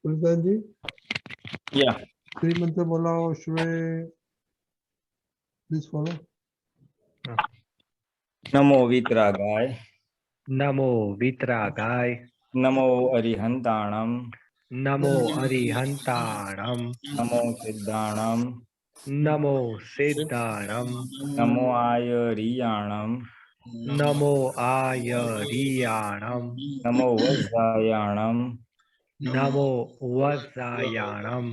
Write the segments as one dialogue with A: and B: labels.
A: Pulinanandji?
B: Yeah.
A: Three mantra bolao, Shre. Please follow.
B: Namo Vitragaya.
C: Namo Vitragaya.
B: Namo Arihantanam.
C: Namo Arihantanam.
B: Namo Siddhanam.
C: Namo Siddhanam.
B: Namo Ayariyanam.
C: Namo Ayariyanam.
B: Namo Vajrayanam.
C: Namo Vajayanam.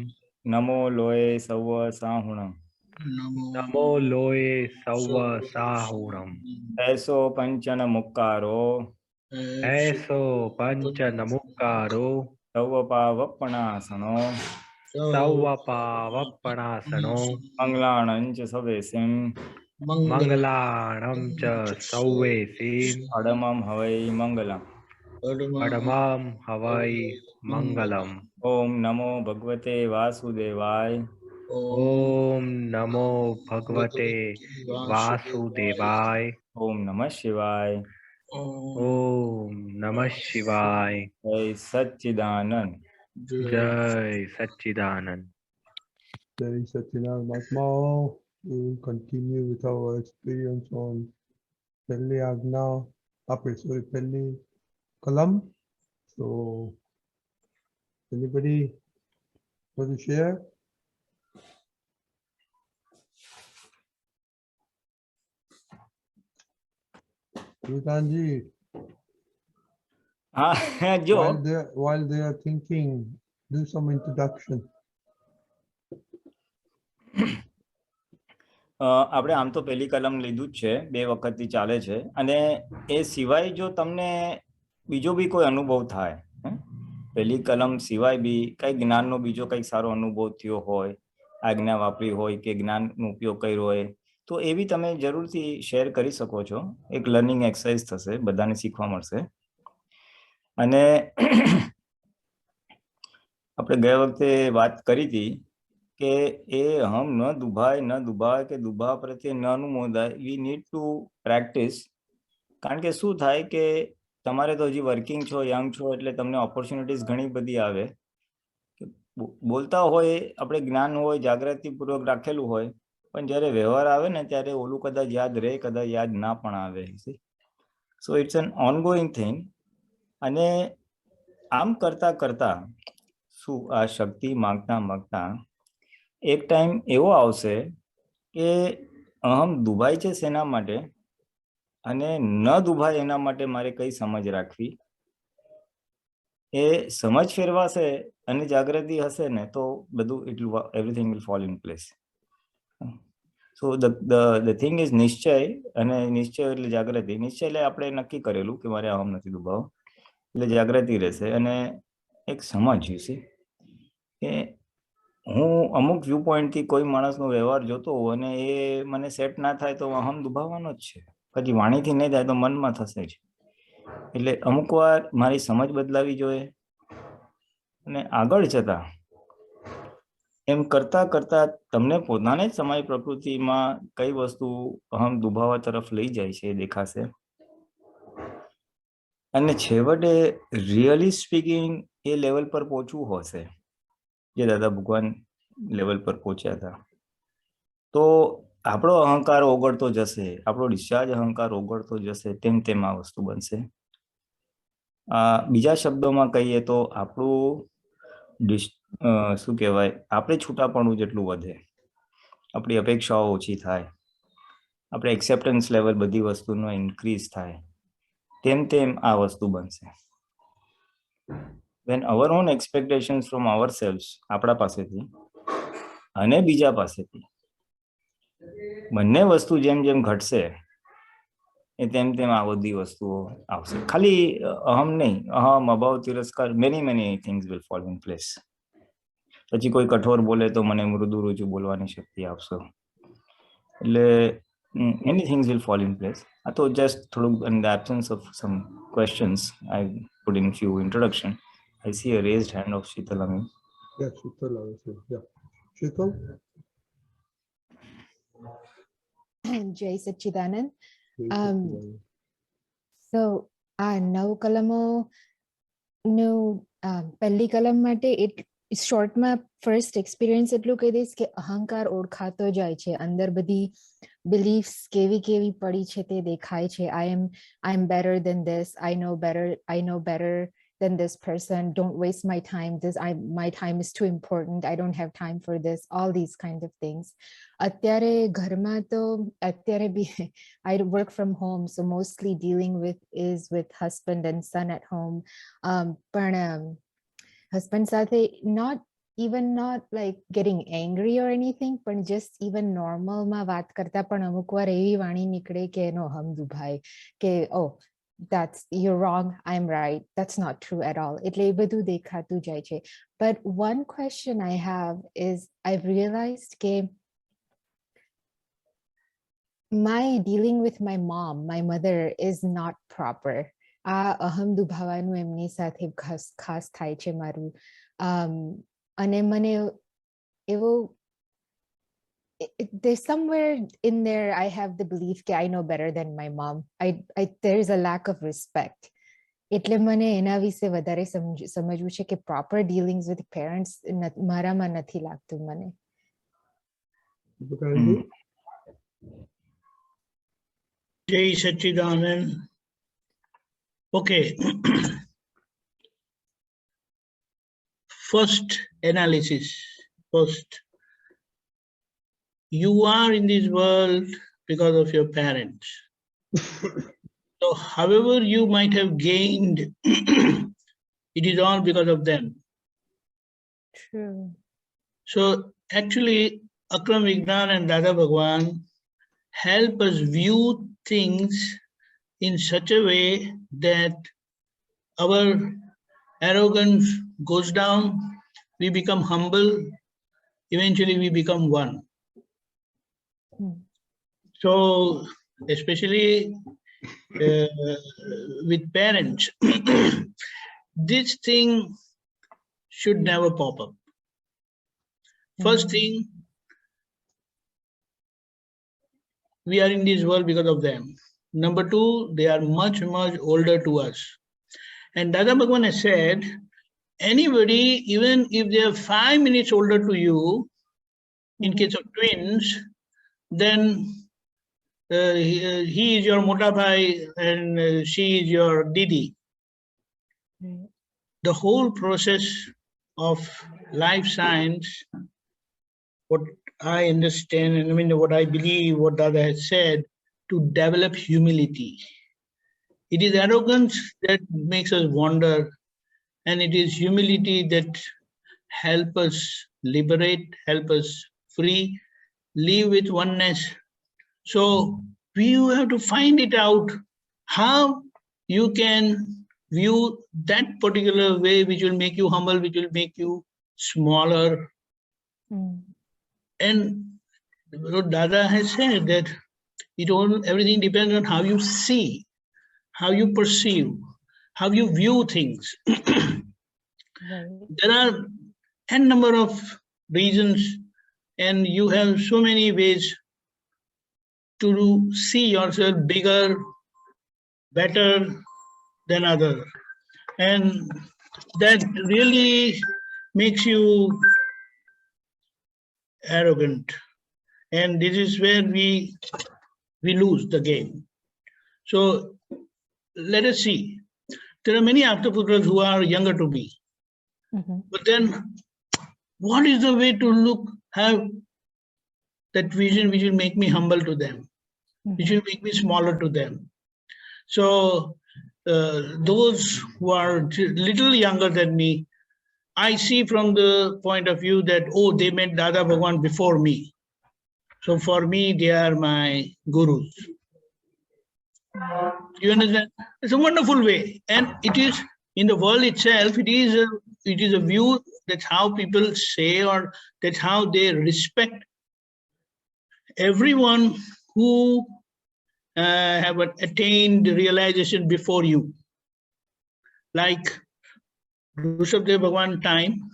B: Namo Loe Sawa Sahunam.
C: Namo Loe Sawa Sahunam.
B: Aiso Panchana Mukkaro.
C: Eso Pancha Namukaro.
B: Savapavappanasano.
C: Savapavappanasano.
B: Manglanancha Savesim.
C: Mangalanam cha Sauvesim.
B: Adamam Havai Mangalam.
C: Padamam Havai Mangalam.
B: Om Namo Bhagavate Vasudevaya.
C: Om Namo Bhagavate Vasudevaya.
B: Om Namah Shivaya.
C: Om Namah Shivaya.
B: Jai Satchidanand.
C: Jai Satchidanand.
A: Jai Satchidanand Mahatma. We will continue with our experience on Pelli Agna, Pelli Kalam. So, anybody want to share? Pulinanandji,
B: જો
A: while they are thinking, do some introduction.
B: આપણે આમ તો પહેલી કલમ લીધું જ છે, 2 વખતથી ચાલે છે, અને એ સિવાય જો તમને બીજો બી કોઈ અનુભવ થાય, પહેલી કલમ સિવાય બી કઈ જ્ઞાનનો બીજો કઈ સારો અનુભવ થયો હોય, આજ્ઞા વાપરી હોય કે જ્ઞાનનો ઉપયોગ કર્યો હોય, તો એ બી તમે જરૂરથી શેર કરી શકો છો. એક લર્નિંગ એક્સરસાઇઝ થશે, બધાને શીખવા મળશે. અને આપણે ગયા વખતે વાત કરી હતી કે એ હમ ન દુભાય કે દુભા પ્રત્યે ન અનુમોદાય. We need to practice. કારણ કે શું થાય કે તમારે તો હજી વર્કિંગ છો, યંગ છો, એટલે તમને ઓપોર્ચ્યુનિટીઝ ઘણી બધી આવે. બોલતા હોય, આપણે જ્ઞાન હોય, જાગૃતિપૂર્વક રાખેલું હોય, પણ જ્યારે વ્યવહાર આવે ને ત્યારે ઓલું કદાચ યાદ રહે, કદાચ યાદ ના પણ આવે. So it's an ongoing thing. અને આમ કરતા કરતા શું આ શક્તિ માંગતા એક ટાઈમ એવો આવશે કે અહમ દુભાય છે શેના માટે અને ન દુભાય એના માટે મારે કઈ સમજ રાખવી. એ સમજ ફેરવાશે અને જાગૃતિ હશે ને તો બધું everything will fall in place. So the thing is નિશ્ચય. અને નિશ્ચય એટલે જાગૃતિ. નિશ્ચય એટલે આપણે નક્કી કરેલું કે મારે અહમ નથી દુભાવ, એટલે જાગૃતિ રહેશે. અને એક સમજ છે કે હું અમુક વ્યૂ પોઈન્ટથી કોઈ માણસનો વ્યવહાર જોતો હોઉં અને એ મને સેટ ના થાય તો અહમ દુભાવવાનો જ છે. પછી વાણીથી નહીં થાય તો મનમાં થશે જ. એટલે અમુક વાર મારી સમજ બદલાવી જોઈએ. અને આગળ જતા એમ કરતા કરતા તમને પોતાને જ સમય પ્રકૃતિમાં કઈ વસ્તુ અહમ દુભાવા તરફ લઈ જાય છે એ દેખાશે. અને છેવટે રિયલી સ્પીકિંગ એ લેવલ પર પહોંચવું હશે જે દાદા ભગવાન લેવલ પર પહોંચ્યા હતા. તો આપણો અહંકાર ઓગળતો જશે, આપણો ડિસ્ચાર્જ અહંકાર ઓગળતો જશે, તેમ તેમ આ વસ્તુ બનશે. બીજા શબ્દોમાં કહીએ તો આપણું શું કહેવાય, આપણે છૂટાપણું જેટલું વધે, આપણી અપેક્ષાઓ ઓછી થાય, આપણે એક્સેપ્ટન્સ લેવલ બધી વસ્તુનો ઇન્ક્રીઝ થાય, તેમ તેમ આ વસ્તુ બનશે. when our own expectations from ourselves, આપણા પાસેથી અને બીજા પાસેથી બંને વસ્તુ જેમ જેમ ઘટશે એ તેમ તેમ આ બધી વસ્તુઓ આવશે. ખાલી અહમ નહીં, અહમ, અભાવ, તિરસ્કાર, many things will fall in place. પછી કોઈ કઠોર બોલે તો મને મૃદુ રુચુ બોલવાની શક્તિ આપશો. એટલે many things will fall in place. I thought just થોડુંક in the absence of some questions, I put in few introduction. I see a raised hand of Shital Amin.
A: Yeah, Shital. Yeah. Shital?
D: Jai Satchidanand. So, નવ કલમો નું પહેલી કલમ માટે શોર્ટમાં first experience એટલું કહી દઈશ કે અહંકાર ઓળખાતો જાય છે, અંદર બધી બિલીફ્સ કેવી કેવી પડી છે તે દેખાય છે. I am better than this, I know better than this person, don't waste my time, my time is too important, I don't have time for this, all these kind of things. અત્યારે ઘરમાં તો અત્યારે બી I work from home, so mostly dealing with husband and son at home. પણ husband સાથે not like getting angry or anything, but just even normal માં વાત કરતા પણ અમુક વાર એવી વાણી નીકળે કે નો હમ દુભાઈ કે oh you're wrong, I'm right, that's not true at all. એટલે એ બધું દેખાતું જાય છે. But one question I have is I've realized કે my dealing with my mom, my mother, is not proper. આ અહમ દુભાવાનું એમની સાથે ખાસ થાય છે મારું. અને મને એવો there's somewhere in there I have the belief that I know better than my mom. There is a lack of respect. એટલે મને એના વિશે વધારે સમજવું છે કે proper dealings with parents મારામાં નથી લાગતું મને.
E: Jai Satchidanand. Okay. First analysis. First, you are in this world because of your parents. So however you might have gained, it is all because of them.
D: True.
E: So actually, Akram Vignan and Dada Bhagwan help us view things in such a way that our arrogance goes down, we become humble, eventually we become one. So especially with parents, this thing should never pop up. First thing, we are in this world because of them. Number two, they are much, much older to us. And Dada Bhagwan has said, anybody, even if they are 5 minutes older to you, in case of twins, then he is your Mota Bhai and she is your Didi. The whole process of life science, what I understand, and I mean what I believe, what Dada has said, to develop humility. It is arrogance that makes us wander, and it is humility that helps us liberate, help us free, live with oneness. So we have to find it out how you can view that particular way which will make you humble, which will make you smaller. And what Dada has said that everything depends on how you see, how you perceive, how you view things. There are n number of reasons, and you have so many ways to see yourself bigger, better than others. And that really makes you arrogant. And this is where we lose the game. So let us see. There are many Aptputras who are younger to me. But then what is the way to have that vision which will make me humble to them, which will make me smaller to them? So those who are little younger than me, I see from the point of view that, oh, they met Dada Bhagwan before me. So for me, they are my gurus. You understand? It's a wonderful way. And it is, in the world itself, it is a view, that's how people say, or that's how they respect everyone who have attained realization before you. Like Rushabdev Bhagwan time,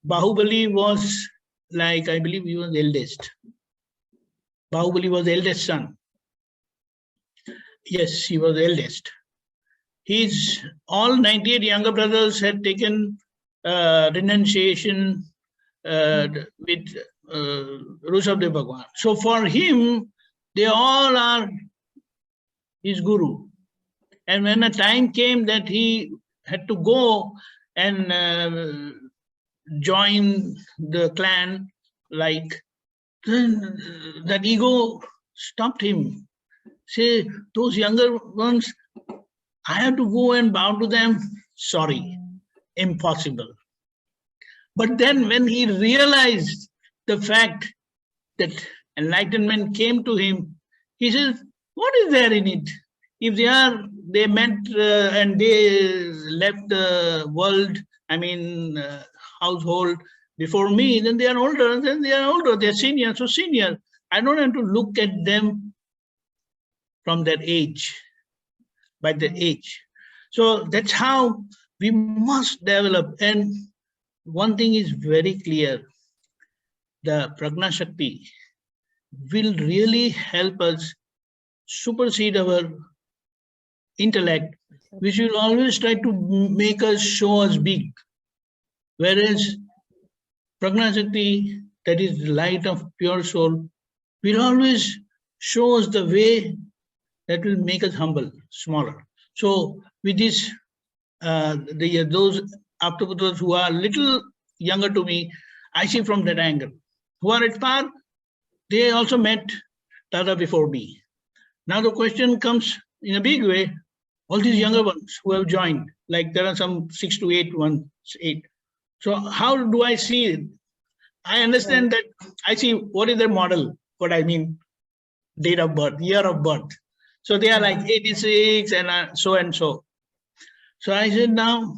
E: Bahubali was like, I believe he was the eldest. Bahubali was the eldest son. Yes, he was the eldest. his all 98 younger brothers had taken renunciation with Dada Bhagwan. So for him, they all are his guru. And when a time came that he had to go and join the clan, like, then that ego stopped him. Say, those younger ones, I have to go and bow to them. Sorry, impossible. But then when he realized the fact that enlightenment came to him, he says, what is there in it? If they met and they left the world, household before me, then they are older, they're senior, so senior. I don't have to look at them from their age, by their age. So that's how we must develop. And one thing is very clear, the Prajna Shakti will really help us supersede our intellect, which will always try to make us show us big. Whereas Prajna Shakti, that is the light of pure soul, will always show us the way that will make us humble, smaller. So with this, those Aptputras who are little younger to me, I see from that angle. Who are at par, they also met Dada before me. Now the question comes in a big way, all these younger ones who have joined, like there are some 6 to 8 ones, 8. So how do I see it? I understand that I see what is their model, what I mean, date of birth, year of birth. So they are like 86 and so and so. So I said, now,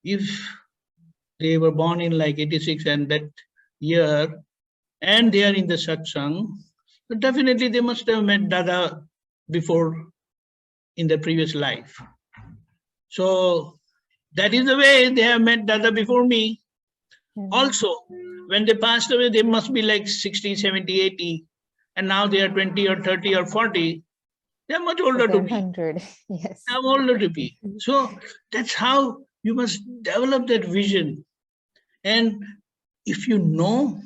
E: if they were born in like 86 and that year, and they are in the Satsang, so definitely they must have met Dada before in the previous life. So that is the way they have met Dada before me. Also, when they passed away, they must be like 60, 70, 80. And now they are 20 or 30 or 40. They are much older to me.
D: 100, yes.
E: I'm older to be. So that's how you must develop that vision. And if you know,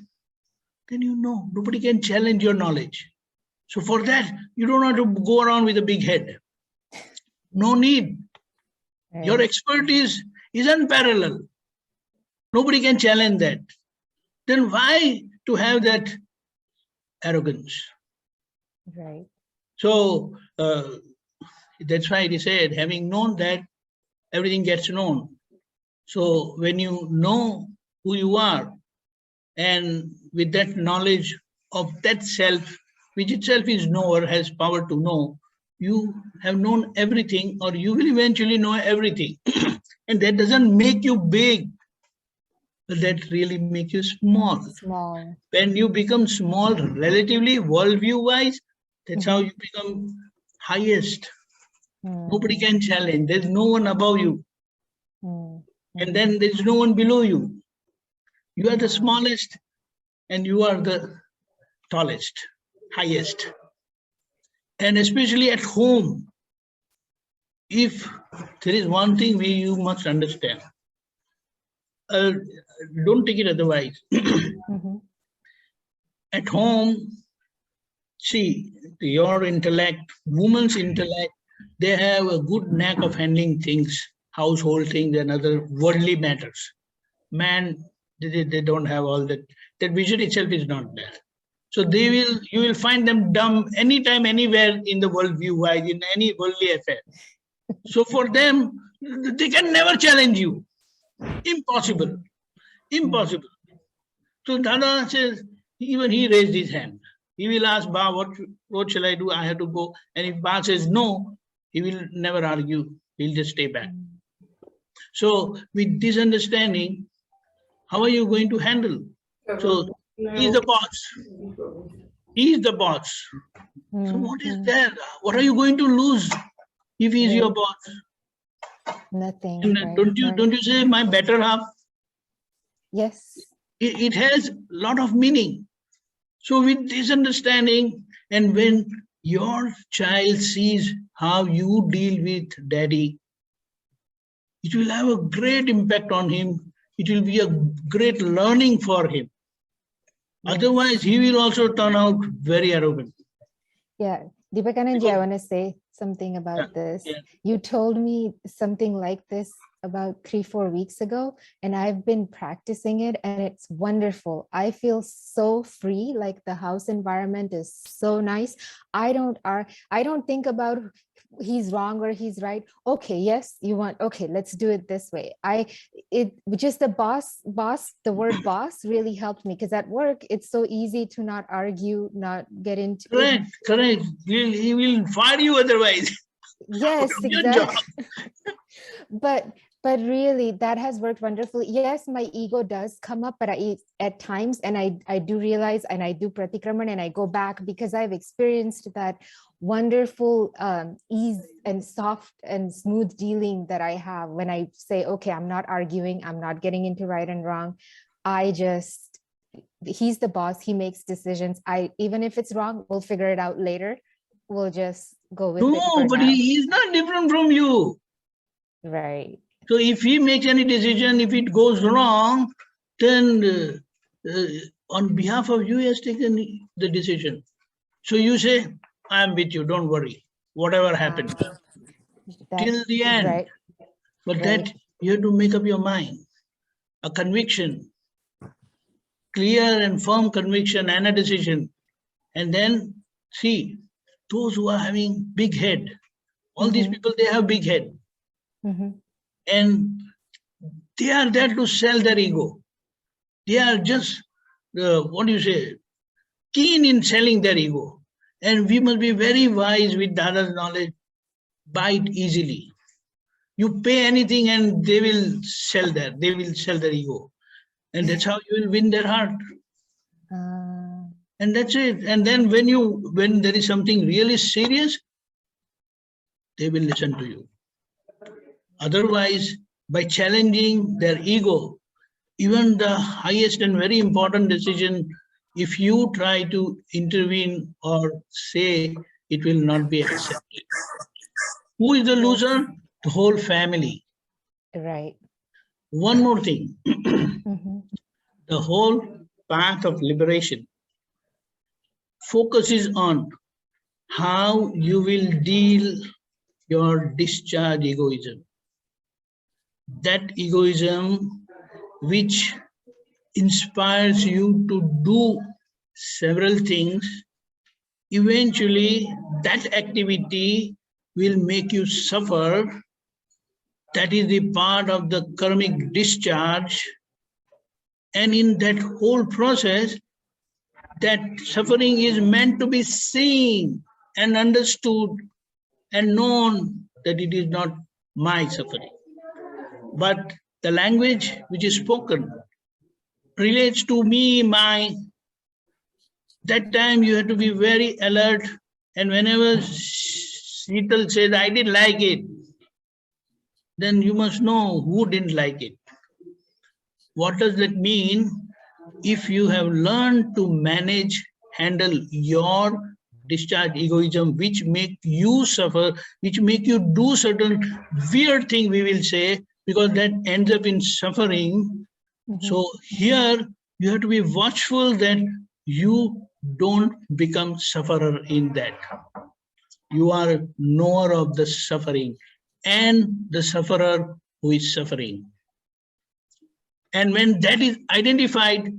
E: then you know. Nobody can challenge your knowledge. So for that, you don't have to go around with a big head. No need.
D: Right.
E: Your expertise is unparalleled. Nobody can challenge that. Then why to have that arrogance?
D: Right.
E: So that's why it is said, having known that, everything gets known. So when you know who you are, and with that knowledge of that self, which itself is knower, has power to know, you have known everything, or you will eventually know everything. And that doesn't make you big, but that really makes you small.
D: Small.
E: When you become small relatively, worldview-wise, that's how you become highest. Nobody can challenge. There's no one above you. And then there's no one below you. You are the smallest and you are the tallest, highest. And especially at home, if there is one thing you must understand, don't take it otherwise. At home, see, your intellect, woman's intellect, they have a good knack of handling things, household things and other worldly matters. Man, they don't have all that. That vision itself is not there. So you will find them dumb anytime, anywhere in the worldview wise, in any worldly affair. So for them, they can never challenge you. Impossible. Impossible. So Dada says, even he raised his hand. He will ask, Ba, what shall I do? I have to go. And if Ba says no, he will never argue. He'll just stay back. So with this understanding, how are you going to handle? So he's the boss. He's the boss. So what is there? What are you going to lose if he's your boss?
D: Nothing.
E: And
D: right?
E: don't you say my better half?
D: Yes.
E: It has a lot of meaning. So with this understanding, and when your child sees how you deal with daddy, it will have a great impact on him. It will be a great learning for him. Otherwise, he will also turn out very arrogant.
D: Yeah, Deepakanandji, I want to say something about this.
E: Yeah.
D: You told me something like this about 3-4 weeks ago, and I've been practicing it, and it's wonderful. I feel so free, like the house environment is so nice. I don't think about he's wrong or he's right. Okay, yes, you want, okay, let's do it this way. Just the word boss really helped me, because at work it's so easy to not argue, not get into it.
E: Correct. He will fire you otherwise.
D: Yes,
E: Your job.
D: exactly. But really, that has worked wonderfully. Yes, my ego does come up, but at times, and I do realize, and I do pratikraman, and I go back, because I've experienced that wonderful ease and soft and smooth dealing that I have when I say, okay, I'm not arguing, I'm not getting into right and wrong. He's the boss, he makes decisions. Even if it's wrong, we'll figure it out later. We'll just go with it.
E: No, but he is not different from you.
D: Right.
E: So if he makes any decision, if it goes wrong, then on behalf of you, he has taken the decision. So you say, I'm with you, don't worry, whatever happens, till the end.
D: Right.
E: But that you have to make up your mind, a conviction, clear and firm conviction and a decision. And then see, those who are having big head, all these people, they have big head. And they are there to sell their ego. They are just, keen in selling their ego. And we must be very wise with Dada's knowledge, buy it easily. You pay anything and they will sell their ego. And that's how you will win their heart. And that's it. And then when there is something really serious, they will listen to you. Otherwise, by challenging their ego, even the highest and very important decision, if you try to intervene or say, it will not be accepted. Who is the loser? The whole family.
D: Right.
E: One more thing. The whole path of liberation focuses on how you will deal your discharge egoism. That egoism which inspires you to do several things, eventually that activity will make you suffer. That is the part of the karmic discharge. And in that whole process, that suffering is meant to be seen and understood and known that it is not my suffering. But the language which is spoken relates to me, mine. That time you have to be very alert. And whenever Shital says, I didn't like it, then you must know who didn't like it. What does that mean? If you have learned to handle your discharge egoism, which make you suffer, which make you do certain weird thing, we will say, because that ends up in suffering. So here you have to be watchful that you don't become sufferer in that. You are a knower of the suffering and the sufferer who is suffering. And when that is identified,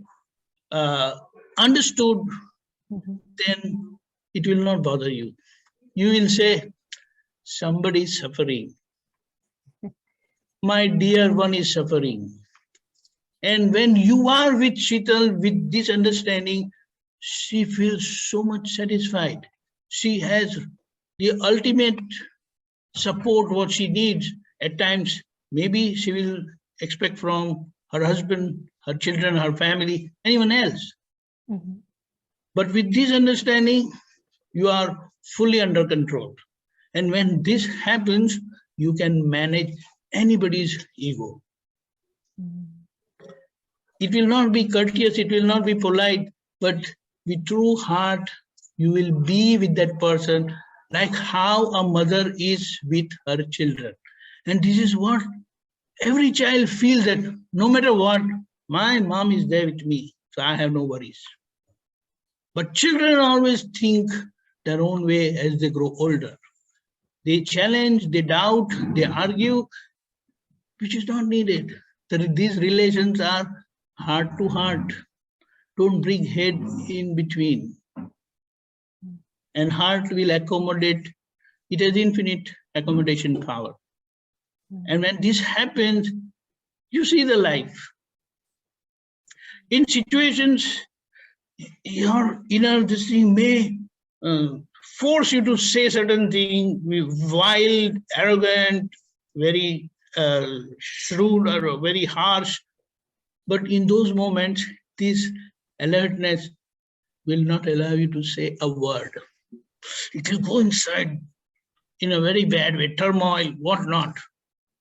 E: understood, then it will not bother you. You will say, somebody is suffering. My dear one is suffering. And when you are with Shital, with this understanding, she feels so much satisfied. She has the ultimate support what she needs. At times, maybe she will expect from her husband, her children, her family, anyone else. But with this understanding, you are fully under control. And when this happens, you can manage anybody's ego. It will not be courteous, it will not be polite, but with true heart, you will be with that person like how a mother is with her children. And this is what every child feels, that no matter what, my mom is there with me, so I have no worries. But children always think their own way as they grow older. They challenge, they doubt, they argue, which is not needed. These relations are heart to heart. Don't bring head in between. And heart will accommodate. It has infinite accommodation power. And when this happens, you see the life. In situations, your inner this thing may force you to say certain thing, wild, arrogant, very shrewd or very harsh. But in those moments, this alertness will not allow you to say a word. It will go inside in a very bad way, turmoil, whatnot.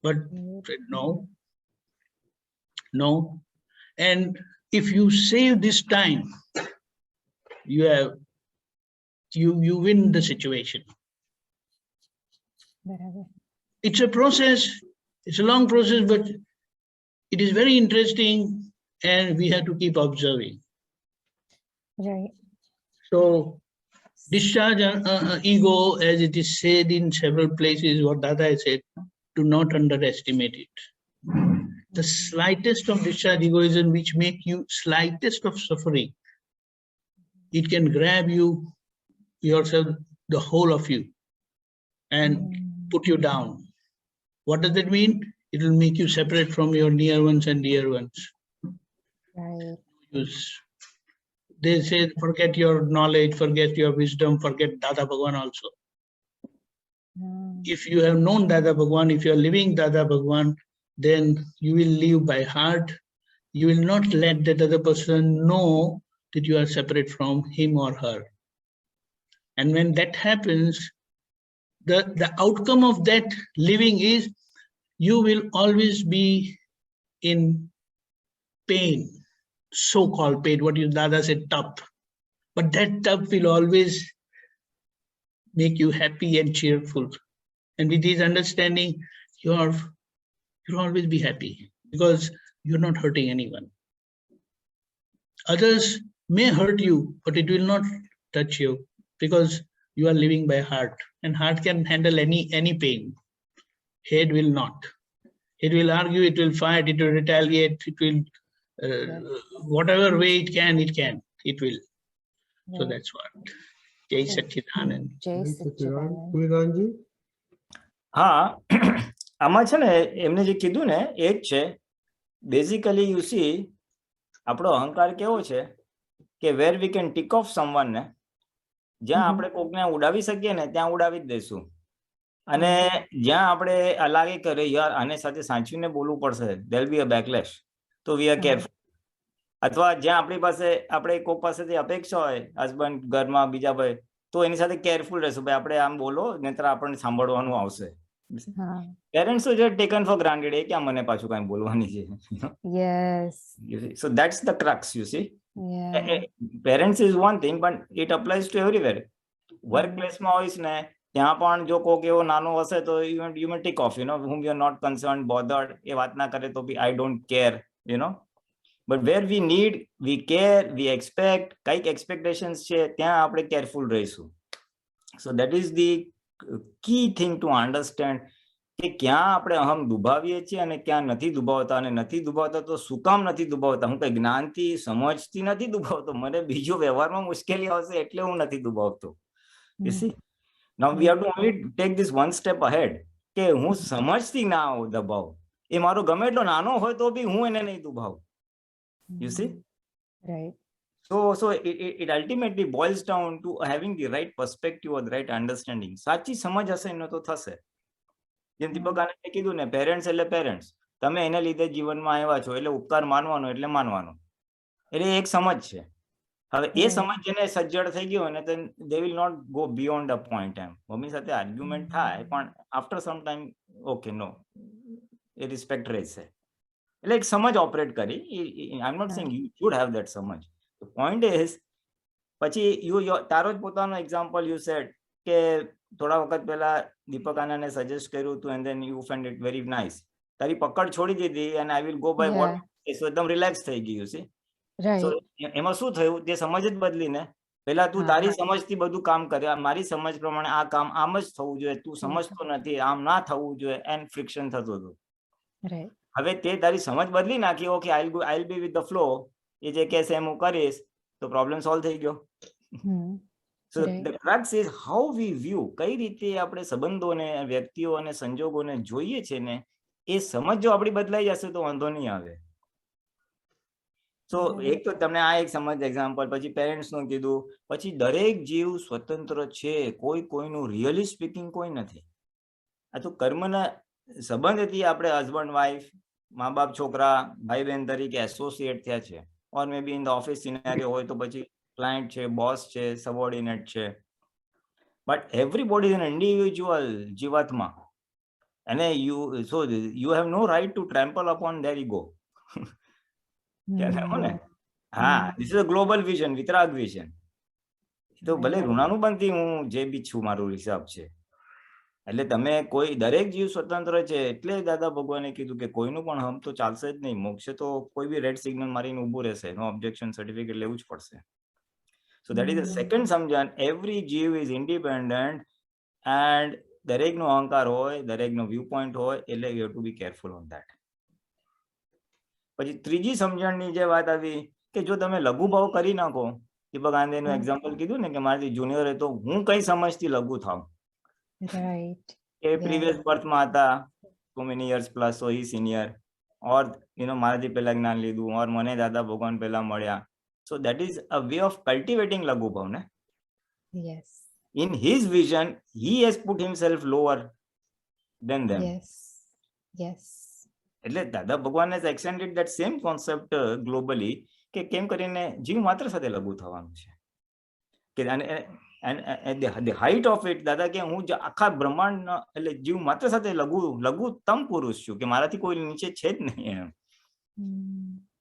E: But no, no. And if you save this time, you win the situation. It's a process, it's a long process, but it is very interesting, and we have to keep observing.
D: Right.
E: So discharge ego, as it is said in several places, what Dada has said, do not underestimate it. The slightest of discharge egoism, which make you slightest of suffering, it can grab you, yourself, the whole of you, and put you down. What does that mean? It will make you separate from your near ones and dear ones.
D: Right.
E: They say, forget your knowledge, forget your wisdom, forget Dada Bhagwan also. If you have known Dada Bhagwan, if you are living Dada Bhagwan, then you will live by heart. You will not let that other person know that you are separate from him or her. And when that happens, the outcome of that living is you will always be in pain, so-called pain, what you Dada said, tough. But that tough will always make you happy and cheerful. And with this understanding, you'll always be happy because you're not hurting anyone. Others may hurt you, but it will not touch you because you are living by heart, and heart can handle any pain. Head will not. It will argue, it will fight, it will retaliate, it will, whatever way it can, it will. So that's what. Jai Satchidanand.
D: Jai Satchidanand.
A: Pulinanandji?
B: હા, આમાં છે ને એમને જે કીધું ને એ જ છે. બેઝિકલી યુ સી આપણો અહંકાર કેવો છે કે where we can tick off someone ને જ્યાં આપણે કોકને ઉડાવી શકીએ ને ત્યાં ઉડાવી જ દઈશું. અને જ્યાં આપણે લાગે કે અરે યાર આને સાથે સાચવીને બોલવું પડશે, there will be a backlash, તો we are careful. અથવા જ્યાં આપણી પાસે આપણે કોક પાસેથી અપેક્ષા હોય, હસબન્ડ ઘરમાં બીજા ભાઈ, તો એની સાથે કેરફુલ રહેશું, ભાઈ આપણે આમ બોલો નહીતર આપણને સાંભળવાનું આવશે. પેરેન્ટ્સ જે ટેકન ફોર ગ્રાન્ટેડ, એ ક્યાં મને પાછું કઈ બોલવાની છે.
D: Yes.
B: So that's the crux, you see. Parents is one thing, but it applies to everywhere. Workplace માં હોઈશ ને ત્યાં પણ જો કોક એવો નાનો હશે તો you may tick off, whom you are not concerned, bothered, એ વાત ના કરે તો બી I don't care, But where we need, we care, we expect, કઈક expectations છે ત્યાં આપણે careful રહીશું. So that is the key thing to understand કે ક્યાં આપણે અહમ દુભાવીએ છીએ અને ક્યાં નથી દુભાવતા, અને નથી દુભાવતા તો શું કામ નથી દુભાવતા. હું કઈ જ્ઞાનથી સમજથી નથી દુભાવતો, મને બીજો વ્યવહારમાં મુશ્કેલી આવશે એટલે હું નથી દુભાવતો. You see, now we have to only take this one step ahead કે હું સમજથી ના દબાવ, એ મારો ગમે એટલો નાનો હોય તો બી હું એને નહીં દુભાવ. You see,
D: right.
B: So it ultimately boils down to having the right perspective or the right understanding. સાચી સમજ હશે એનો તો થશે. જેમ દીપકાનંદે કીધું ને, પેરેન્ટ્સ એટલે પેરેન્ટ્સ, તમે એને લીધે જીવનમાં આવ્યા છો એટલે ઉપકાર માનવાનો એટલે માનવાનો, એટલે એક સમજ છે. હવે એ સમજ જેને સજ્જડ થઈ ગયો ને, then they will not go beyond a point. એમ મમ્મી સાથે આર્ગ્યુમેન્ટ થાય પણ after some time okay no, એ રિસ્પેક્ટ રહેશે. એટલે એક સમજ ઓપરેટ કરી. I'm not saying you should have that સમજ. The point is, પછી તારો જ પોતાનો એક્ઝામ્પલ યુ સેડ કે થોડા વખત પહેલા દીપકાનંદને સજેસ્ટ કર્યું હતું and then you find it very nice. તારી પકડ છોડી દીધી અને I will go by what so એકદમ રિલેક્સ થઈ ગયું છે. સો એમાં શું થયું, તે સમજ જ બદલીને પેલા તું તારી સમજથી બધું કામ કર્યા, મારી સમજ પ્રમાણે આ કામ આમ જ થવું જોઈએ, તું સમજતો નથી, આમ ના થવું જોઈએ, એન્ડ ફ્રિક્શન થતું હતું. હવે તે તારી સમજ બદલી નાખી, okay I'll be with the flow, એ જે કહેશે એમ હું કરીશ, તો પ્રોબ્લેમ સોલ્વ થઈ ગયો. So the crux is how we view, કઈ રીતે આપણે સંબંધોને, વ્યક્તિઓ અને સંજોગોને જોઈએ છે ને, એ સમજ જો આપણી બદલાઈ જશે તો વાંધો નહીં આવે. સો એક તો તમને આ એક સમજ એક્ઝામ્પલ, પછી પેરેન્ટ્સ નું કીધું, પછી દરેક જીવ સ્વતંત્ર છે, કોઈનું રિયલી સ્પીકિંગ કોઈ નથી. આ તો કર્મના સંબંધથી આપણે હસબન્ડ વાઈફ, મા બાપ છોકરા, ભાઈ બહેન તરીકે એસોસિએટ થયા છે, or may be in the office scenario હોય તો પછી ક્લાયન્ટ છે, બોસ છે, સબઓર્ડિનેટ છે, but everybody is an individual જીવાત્મા, અને you have no right to trample upon their ego. હા, this is a global vision, વિતરાગ વિઝન. તો ભલે ઋણાનું બનતી હું જે બી છું, મારો હિસાબ છે. એટલે તમે કોઈ, દરેક જીવ સ્વતંત્ર છે, એટલે દાદા ભગવાને કીધું કે કોઈનું પણ હમ તો ચાલશે જ નહીં, મોક્ષે તો કોઈ બી રેડ સિગ્નલ મારીને ઉભું રહેશે, નો ઓબ્જેક્શન સર્ટિફિકેટ લેવું જ પડશે. So that is the second સમજણ, એવરી જીવ ઇઝ ઇન્ડિપેન્ડન્ટ, એન્ડ દરેકનો અહંકાર હોય, દરેકનો વ્યૂ પોઈન્ટ હોય, એટલે you have to be careful on that. પછી ત્રીજી સમજણની જે વાત આવી કે જો તમે લઘુભાવ કરી નાખો, દીપકાનંદજીનું એક્ઝામ્પલ કીધું ને કે મારાથી જુનિયર હતો, હું કઈ સમજથી લઘુ થાવ, એ પ્રીવિયસ બર્થમાં હતા, so many years plus, so he senior, or મારાથી પહેલા જ્ઞાન લીધું, ઓર મને દાદા ભગવાન પહેલા મળ્યા. So that is a way of cultivating લઘુભાવ ને.
D: Yes.
B: In his vision, he has put himself lower than them.
D: Yes. Yes.
B: એટલે દાદા ભગવાને extended that same concept globally, કે કેમ કરીને જીવ માત્ર સાથે લઘુ થવાનું છે, કે ધ હાઇટ ઓફ ઇટ, દાદા કે હું આખા બ્રહ્માંડ, એટલે જીવ માત્ર સાથે લઘુત્તમ પુરુષ છું, કે મારાથી કોઈ નીચે છે જ નહીં એમ.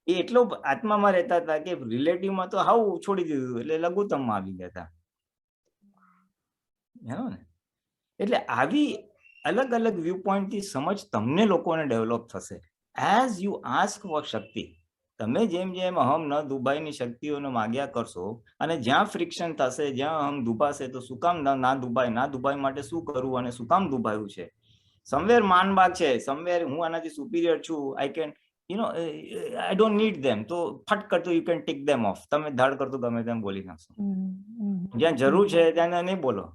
B: એ એટલો આત્મામાં રહેતા હતા કે રિલેટિવમાં તો હાવ છોડી દીધું, એટલે લઘુત્તમમાં આવી ગયા હતા ને. એટલે આવી અલગ અલગ વ્યૂ પોઈન્ટ થી સમજ તમને લોકોને ડેવલપ થશે એઝ યુ આસ્ક ફોર શક્તિ. તમે જેમ જેમ અહમ ન દુભાઈની શક્તિઓને માગ્યા કરશો, અને જ્યાં ફ્રિક્શન થશે, જ્યાં અહમ દુભાશે, તો શું કામ ના દુભાઈ માટે શું કરવું અને શું કામ દુભાયું છે, સમવેર માનબાગ છે, સમવેર હું આનાથી સુપીરિયર છું, I can I don't need them, તો ફટ કરતું you can tick them off. તમે ધાડ કરતું ગમે તેમ બોલી નાખશો, જ્યાં જરૂર છે ત્યાં નહીં બોલો.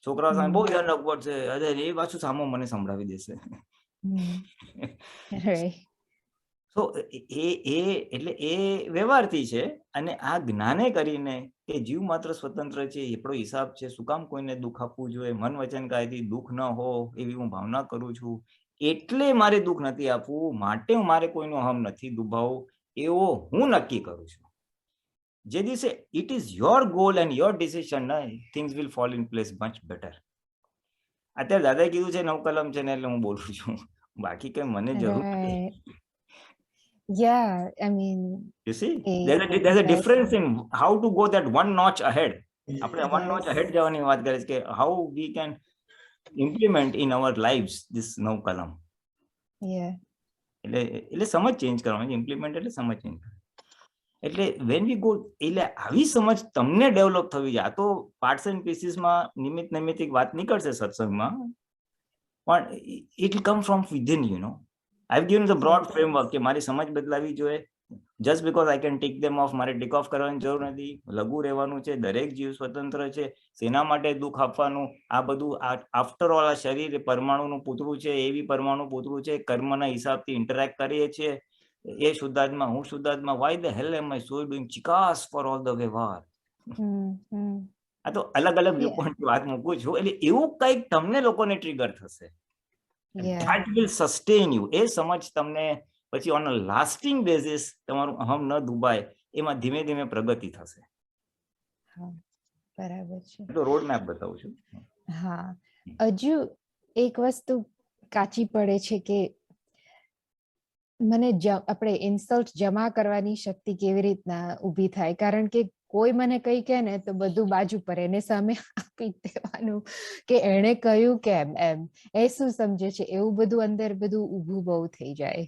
B: છોકરાઓ સામે બહુ ધ્યાન રાખવું પડશે, અરે એ પાછું સામો મને સંભળાવી દેશે. તો એટલે એ વ્યવહારથી છે, અને આ જ્ઞાને કરીને કે જીવ માત્ર સ્વતંત્ર છે, આપણો હિસાબ છે, શું કામ કોઈને દુઃખ આપવું જોઈએ, મન વચન કાયથી દુઃખ ન હો એવી હું ભાવના કરું છું, એટલે મારે દુઃખ નથી આપવું, માટે મારે કોઈનો અહમ નથી દુભાવવું, એવો હું નક્કી કરું છું. જે દિવસે it is your goal and your decision, things will fall in place much better. અત્યારે દાદાએ કીધું છે 9 કલમ છે ને એટલે હું બોલું છું, બાકી કઈ મને જરૂર નથી.
D: Yeah, I mean,
B: you see, there's a difference in how to go that one notch ahead. આપણે one notch ahead જવાની વાત કરે છે કે how we can implement in our lives this 9 કલમ. એટલે સમજ ચેન્જ કરવાની, ઇમ્પ્લિમેન્ટ એટલે સમજ ચેન્જ કરવાની. એટલે વેન વી ગો, એટલે આવી સમજ તમને ડેવલપ થવી જાય. આ તો પાર્ટ્સ એન્ડ પીસીસમાં નિમિત્તિક વાત નીકળશે સત્સંગમાં, પણ it will come from within, you know. I've given the broad framework કે મારી સમજ બદલાવી જોઈએ. Just because I can tick them off, મારે ટિક ઓફ કરવાની જરૂર નથી. લઘુ રહેવાનું છે, દરેક જીવ સ્વતંત્ર છે, શેના માટે દુઃખ આપવાનું, આ બધું આફ્ટર ઓલ આ શરીર પરમાણુનું પૂતળું છે, એવી પરમાણુ પૂતળું છે, કર્મના હિસાબથી ઇન્ટરેક્ટ કરીએ છીએ. એ શુદ્ધાત્મા, હું શુદ્ધાત્મા, why the hell am I so doing ચિકાસ for all the વ્યવહાર. આ તો અલગ અલગ વ્યૂ પોઈન્ટ વાત મૂકું છું, એટલે એવું કંઈક તમને લોકોને ટ્રિગર થશે. That will sustain you. એ સમજ તમને પછી ઓન અ લાસ્ટિંગ બેઝિસ તમારું અહમ ન દુબાય, એમાં ધીમે ધીમે પ્રગતિ થશે.
D: બરાબર છે.
B: તો રોડ મેપ બતાવું છું.
D: હા, હજુ એક વસ્તુ કાચી પડે છે કે મને આપણે ઇન્સલ્ટ જમા કરવાની શક્તિ કેવી રીતના ઊભી થાય, કારણ કે કોઈ મને કઈ કહે ને તો બધું બાજુ પર એને સામે આપી દેવાનું કે એણે કહ્યું કેમ એમ, એ શું સમજે છે, એવું બધું અંદર બધું ઊભું બહુ થઈ જાય.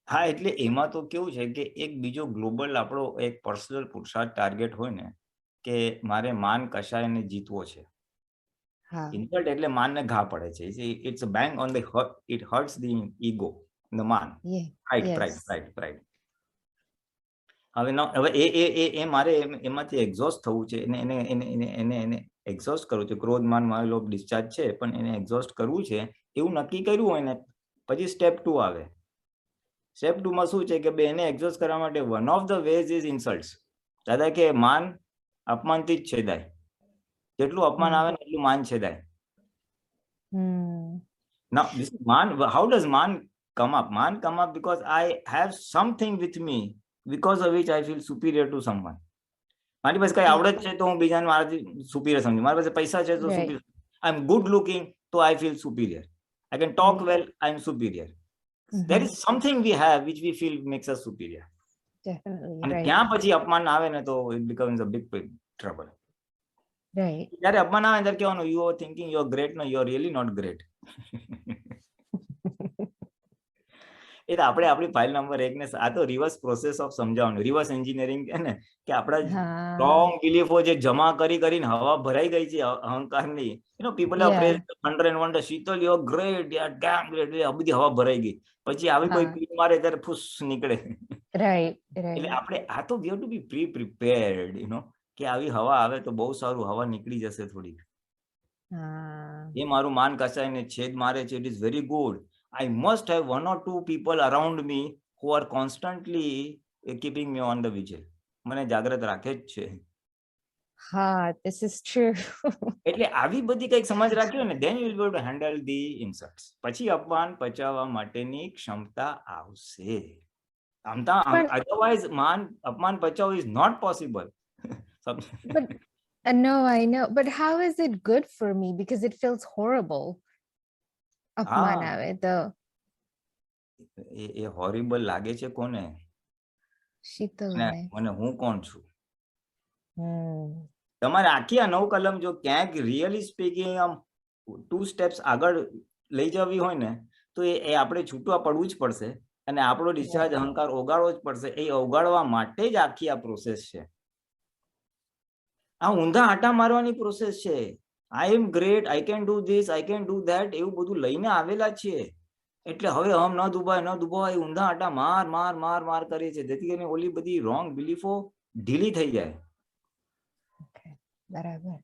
B: હા, એટલે એમાં તો કેવું છે કે એક બીજો ગ્લોબલ આપણો એક પર્સનલ પુરુષાર્થ ટાર્ગેટ હોય ને કે મારે માન કશાયને જીતવો છે.
D: હા
B: ઇન્સલ્ટ એટલે માનને ઘા પડે છે. It's a bang on the heart, it hurts the ego, the માન. પ્રાઇડ. હવે એ મારે એમાંથી એક્ઝોસ્ટ થવું છે, એને એક્ઝોસ્ટ કરવું છે. ક્રોધ, માન, માયા, લોભ ડિસ્ચાર્જ છે, પણ એને એક્ઝોસ્ટ કરવું છે એવું નક્કી કર્યું હોય ને, પછી સ્ટેપ 2 આવે. સ્ટેપ 2 માં શું છે કે એને એક્ઝોસ્ટ કરવા માટે one of the ways is insults. દાદા કે માન અપમાનથી જ છેદાય, જેટલું અપમાન આવે ને એટલું માન છેદાય. Now this man, how does man come up? Man come up because I have something with me because of which I feel superior to someone. મારી પાસે કઈ આવડત છે તો હું બીજાને મારાથી સુપીરિયર સમજુ. મારી પાસે પૈસા છે તો superior. I am good looking તો I feel superior. I can talk well, I am superior. There is something we have which we feel makes us superior. અને ત્યાં પછી અપમાન આવે ને તો it becomes a big trouble. જ્યારે અપમાન આવે ત્યારે કહેવાનું you are thinking you are great, no you are really not great. એ તો આપણે આપણી ફાઇલ નંબર 1 ને આ તો રિવર્સ પ્રોસેસ ઓફ સમજાવવાનું, રિવર્સ એન્જિનિયરિંગ છે ને, કે આપણા સ્ટ્રોંગ બિલીફો જે જમા કરીને હવા ભરાઈ ગઈ છે અહંકારની, you know people are praise wonder and wonder, Sheetal you are great, you are damn great, આ બધી હવા ભરાઈ ગઈ, પછી આવી કોઈ પીલ મારે ત્યારે ફૂસ નીકળે. એટલે આપણે આ તો we have to be prepared, you know, કે આવી હવા આવે તો બહુ સારું, હવા નીકળી જશે થોડી. એ મારું માન કસાયને છેદ મારે છે, it is very good. I must have 1 or 2 people around me who are constantly keeping me on the vigil. મને જાગ્રત રાખે જ છે.
D: હા, this is true.
B: એટલે આવી બધી કંઈક સમજ રાખ્યો ને, then you will be able to handle the insults. પછી અપમાન પચાવવા માટેની ક્ષમતા આવશે. Otherwise અપમાન પચાવવું is not possible.
D: But no, I know, but how is it good for me, because it feels horrible. અપમાન આવે તો
B: એ હોરિબલ લાગે છે કોને?
D: શીતલને.
B: મને હું કોણ છું? તમારે આખી આ 9 કલમ જો ક્યાંક રિયલી સ્પીકિંગ આમ 2 સ્ટેપ્સ આગળ લઈ જવી હોય ને, તો એ આપણે છૂટવા પડવું જ પડશે, અને આપણો ડિસ્ચાર્જ અહંકાર ઓગાળવો જ પડશે. એ ઓગાળવા માટે જ આખી આ પ્રોસેસ છે. આ ઊંધા આટા મારવાની પ્રોસેસ છે. I am great, I can do this, I can do that, એવું બધું લઈને આવેલા છીએ. એટલે હવે હમ ન દુભાય ઊંધા આટા માર કરીએ છીએ, જેથી કરીને ઓલી બધી રોંગ બિલીફો ઢીલી થઈ જાય.
D: બરાબર.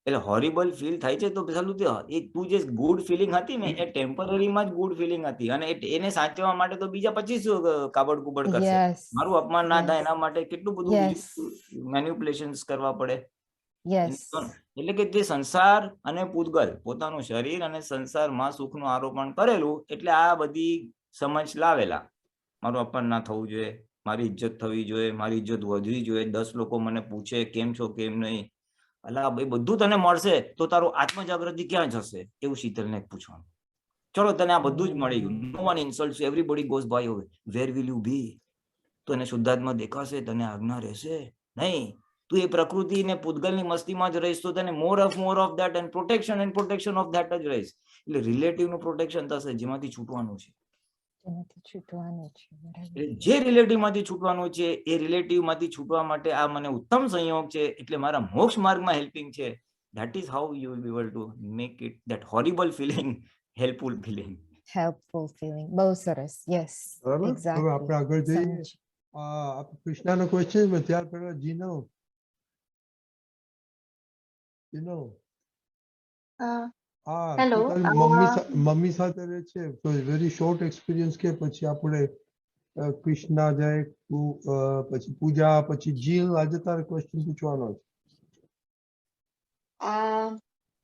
B: એટલે હોરિબલ ફીલ થાય છે તો પેલું એ તું જે ગુડ ફિલિંગ હતી ને, એ ટેમ્પરરીમાં જ ગુડ ફિલિંગ હતી, અને એને સાચવવા માટે તો બીજા 25 કાબડ કુબડ કરશે. મારું અપમાન ના થાય એના માટે કેટલું બધું મેન્યુપ્યુલેશન્સ કરવા પડે. એટલે કે જે સંસાર અને પૂતગલ પોતાનું શરીર અને સંસારમાં સુખનું આરોપણ કરેલું, એટલે આ બધી સમજ લાવેલા. મારું અપમાન ના થવું જોઈએ, મારી ઇજ્જત થવી જોઈએ, મારી ઇજ્જત વધવી જોઈએ, 10 લોકો મને પૂછે કેમ છો કેમ નહીં. અલા ભાઈ, બધું તને મળશે તો તારું આત્મજાગૃતિ ક્યાં જશે, એવું શીતલને પૂછવાનું. ચલો તને આ બધું જ મળી ગયું, no one insults you, everybody goes by your way, where will you be? તો એને શુદ્ધાત્મા દેખાશે, તને આજ્ઞા રહેશે નહીં. તું એ પ્રકૃતિ ને પૂતગલની મસ્તીમાં જ રહીશ તો તને more of that and protection of that જ રહીશ. એટલે રિલેટિવ નું પ્રોટેક્શન થશે, જેમાંથી છૂટવાનું છે. જે રિલેટિવ માંથી છૂટવાનું છે, એ રિલેટિવ માંથી છૂટવા માટે આ મને ઉત્તમ સંયોગ છે, એટલે મારા મોક્ષ માર્ગમાં હેલ્પિંગ છે. That is how you will be able to make it, that horrible feeling, helpful feeling.
D: બહુ સરસ. Yes, exactly.
A: હવે આપણે આગળ જઈએ. કૃષ્ણાનો ક્વેશ્ચન ત્યાર પહેલા જીનો મમ્મી સાથે રહે છે, તો વેરી શોર્ટ એક્સપિરિયન્સ કે પછી આપણે કૃષ્ણા જાય, પછી પૂજા, પછી જીલ. આજે તારે ક્વેશ્ચન પૂછવાનો છે.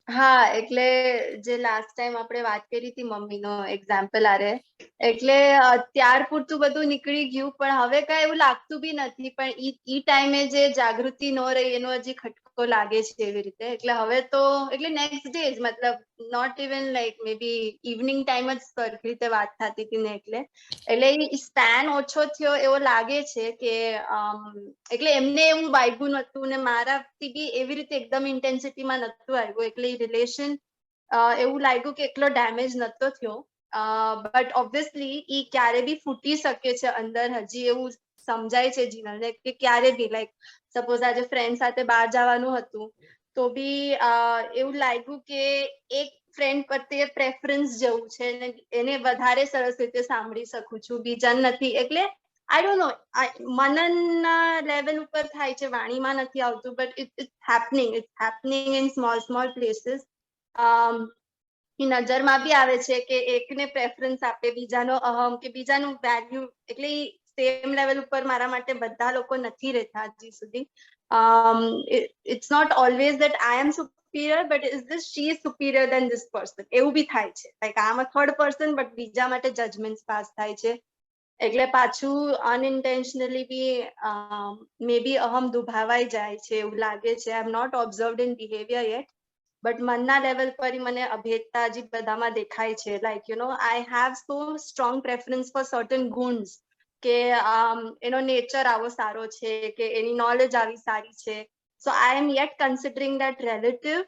F: હા, એટલે જે લાસ્ટ ટાઈમ આપણે વાત કરી હતી મમ્મીનો એક્ઝામ્પલ આરે, એટલે ત્યાર પૂરતું બધું નીકળી ગયું, પણ હવે કઈ એવું લાગતું બી નથી. પણ ઈ ટાઈમે જે જાગૃતિ ન રહી એનો હજી ખટકો ધક્કો લાગે છે એવી રીતે. એટલે હવે તો એટલે નેક્સ્ટ ડે જ મતલબ not even like maybe evening time જ સરખી રીતે વાત થતી હતી ને એટલે સ્પેન ઓછો થયો એવો લાગે છે કે એટલે એમને એવું વાગ્યું નતું ને મારાથી બી એવી રીતે એકદમ ઇન્ટેન્સિટીમાં નતું આવ્યું એટલે રિલેશન એવું લાગ્યું કે એટલો ડેમેજ નતો થયો. બટ ઓબ્વિયસલી ઈ ક્યારે બી ફૂટી શકે છે અંદર. હજી એવું સમજાય છે જીનલને કે ક્યારે બી લાઈક સપોઝ આજે ફ્રેન્ડ સાથે બહાર જવાનું હતું તો બી એવું લાગ્યું કે એક ફ્રેન્ડ પ્રત્યે પ્રેફરન્સ જેવું છે ને એને વધારે સરસ રીતે સાંભળી શકું છું, બીજા નથી. એટલે આઈ ડોન્ટ નો મનનના લેવલ ઉપર થાય છે, વાણીમાં નથી આવતું, but it's happening in small places. નજરમાં બી આવે છે કે એકને પ્રેફરન્સ આપે, બીજાનો અહમ કે બીજાનું વેલ્યુ. એટલે સેમ લેવલ ઉપર મારા માટે બધા લોકો નથી રહેતા હજી સુધી. It's not always that I am superior, but is this she is superior than this person? એવું બી થાય છે. Like I am a third person, but બીજા માટે judgments પાસ થાય છે. એટલે પાછું અનઇન્ટેન્શનલી બી મે બી અહમ દુભાવાઈ જાય છે એવું લાગે છે. I have not observed in behavior yet. But મનના લેવલ પર મને અભેદતા હજી બધામાં દેખાય છે. Like you know I have so strong preference for certain ગુણ્સ કે એનો નેચર આવો સારો છે કે એની નોલેજ આવી સારી છે. So I am yet considering that relative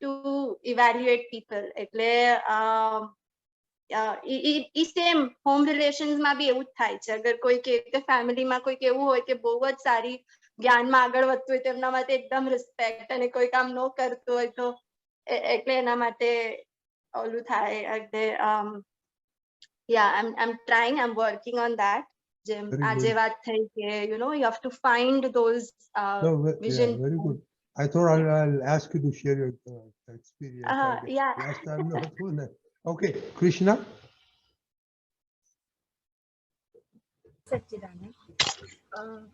F: to evaluate people. એટલે ઈ સેમ હોમ રિલેશન્સમાં બી એવું જ થાય છે. અગર કોઈ કે ફેમિલીમાં કોઈક એવું હોય કે બહુ જ સારી જ્ઞાનમાં આગળ વધતું હોય તો એમના માટે એકદમ રિસ્પેક્ટ, અને કોઈ કામ ન કરતું હોય તો એટલે એના માટે ઓલું થાય. એટલે I'm trying, I'm working on that. જેમ આજે વાત થઈ કે you know you have to find those vision.
A: Very good. I thought I'll ask you to share your experience.
F: Yeah.
A: Last time no હતું ને. Okay, Krishna.
G: સચ્ચિદાનંદ.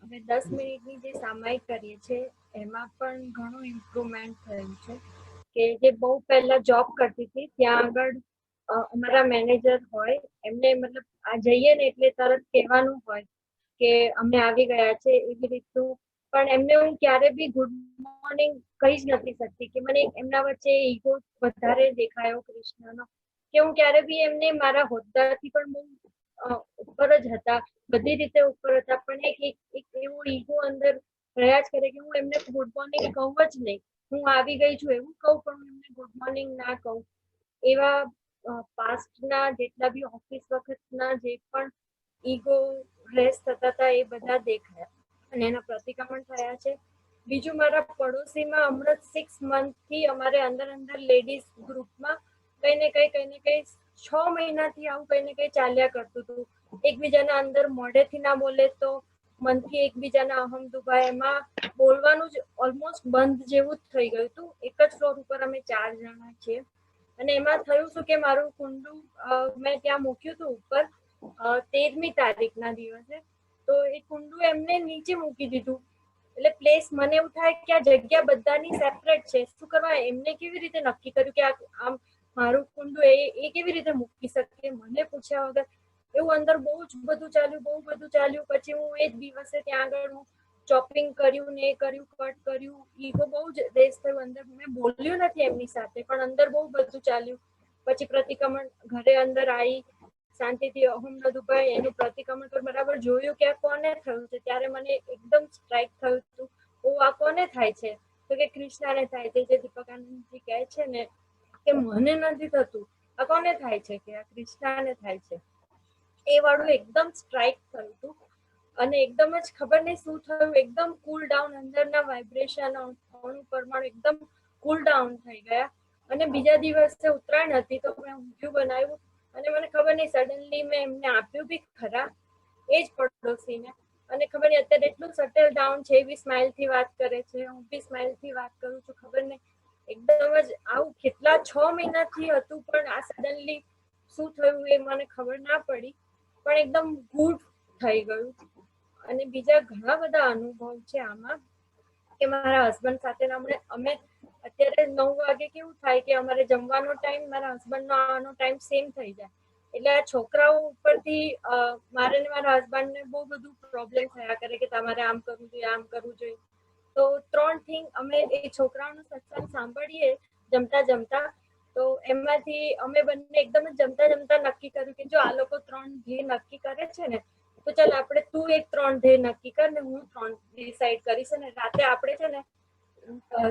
G: અમે 10 મિનિટની જે સામાયિક કરીએ છીએ એમાં પણ ઘણું ઇમ્પ્રુવમેન્ટ થયું છે. કે જે બહુ પહેલા જોબ કરતી હતી ત્યાં આગળ અમારા મેનેજર હોય એમને મતલબ આ જઈએ ને એટલે તરત કહેવાનું હોય કે અમે આવી ગયા છે એવી રીતનું. પણ એમને હું ક્યારે બી ગુડ મોર્નિંગ કહી જ નથી શકતી કે મને એમના વચ્ચે ઈગો વધારે દેખાયો કૃષ્ણનો. કે હું ક્યારે બી એમને મારા હોદ્દાથી પણ બહુ ઉપર જ હતા, બધી રીતે ઉપર હતા, પણ એક એવું ઈગો અંદર રહ્યા જ કરે કે હું એમને ગુડ મોર્નિંગ કહું જ નહીં. હું આવી ગઈ છું એવું કહું પણ હું એમને ગુડ મોર્નિંગ ના કહું. એવા પાસ્ટના જેટલા બી ઓફિસ વખતના જે પણ ઈગો રેસ થતા હતા એ બધા દેખાયા અને એના પ્રતિક્રમણ થયા છે. બીજું મારા પડોશીમાં હમણાં 6 મંથથી અમારે અંદર લેડીઝ ગ્રુપમાં કઈ ને કઈ 6 મહિનાથી આવું કઈ ને કઈ ચાલ્યા કરતું હતું. એકબીજાના અંદર મોઢેથી ના બોલે તો મનથી એકબીજાના અહમ દુભાય, એમાં બોલવાનું જ ઓલમોસ્ટ બંધ જેવું જ થઈ ગયું હતું. એક જ ફ્લોર ઉપર અમે 4 જણા છીએ અને એમાં થયું શું કે મારું કુંડું મેં ત્યાં મૂક્યું હતું ઉપર 13મી તારીખના દિવસે. તો એ કુંડું એમને નીચે મૂકી દીધું. એટલે પ્લેસ મને એવું થાય કે આ જગ્યા બધાની સેપરેટ છે, શું કરવા એમને કેવી રીતે નક્કી કર્યું કે આમ મારું કુંડું એ કેવી રીતે મૂકી શકે મને પૂછ્યા વગર. એવું અંદર બહુ જ બધું ચાલ્યું. પછી હું એ જ દિવસે ત્યાં આગળ હું ચોપિંગ કર્યું ને એ કર્યું, કટ કર્યું. ઈગો બહુ જ રેસ થયું અંદર. મેં બોલ્યું નથી એમની સાથે પણ અંદર બહુ બધું ચાલ્યું. પછી પ્રતિક્રમણ ઘરે અંદર આવી શાંતિથી અહમ ન દુભાય એનું પ્રતિક્રમણ પર બરાબર જોયું કે આ કોને થયું છે. ત્યારે મને એકદમ સ્ટ્રાઇક થયું હતું આ કોને થાય છે તો કે કૃષ્ણને થાય છે. જે દીપાકાનંદજી કહે છે ને કે મને નથી થતું, આ કોને થાય છે કે આ કૃષ્ણને થાય છે. એ વાળું એકદમ સ્ટ્રાઇક થયું હતું અને એકદમ જ ખબર નહીં શું થયું, એકદમ કુલ ડાઉન. અંદરના વાઇબ્રેશન અણુ પરમાણુ એકદમ કુલ ડાઉન થઈ ગયા. અને બીજા દિવસે ઉત્તરાયણ હતી તો મેં ઊંધિયું બનાવ્યું અને મને ખબર નહીં સડનલી મેં એમને આપ્યું બી ખરા એ જ પડોશીને. અને ખબર નહીં અત્યારે એટલું સટલ ડાઉન છે, એવી સ્માઇલથી વાત કરે છે, હું બી સ્માઇલથી વાત કરું છું. ખબર નહીં એકદમ જ આવું કેટલા 6 મહિનાથી હતું પણ આ સડનલી શું થયું એ મને ખબર ના પડી, પણ એકદમ ગુડ થઈ ગયું. અને બીજા ઘણા બધા અનુભવ છે આમાં કે મારા હસબન્ડ સાથે અમે અત્યારે 9 વાગે કેવું થાય કે અમારે જમવાનો ટાઈમ મારા હસબન્ડનો આવવાનો ટાઈમ સેમ થઈ જાય. એટલે આ છોકરાઓ ઉપરથી મારે ને મારા હસબન્ડને બહુ બધું પ્રોબ્લેમ થયા કરે કે તમારે આમ કરવું જોઈએ. તો 3 થિંગ અમે એ છોકરાઓનો સત્સંગ સાંભળીએ જમતા જમતા, તો એમાંથી અમે બંને એકદમ જ જમતા જમતા નક્કી કર્યું કે જો આ લોકો 3 ધ્યેય નક્કી કરે છે ને, તો ચાલ આપણે તું એક 3 ધ્યેય નક્કી કર ને હું 3 ડિસાઈડ કરીશ, અને રાતે આપણે છે ને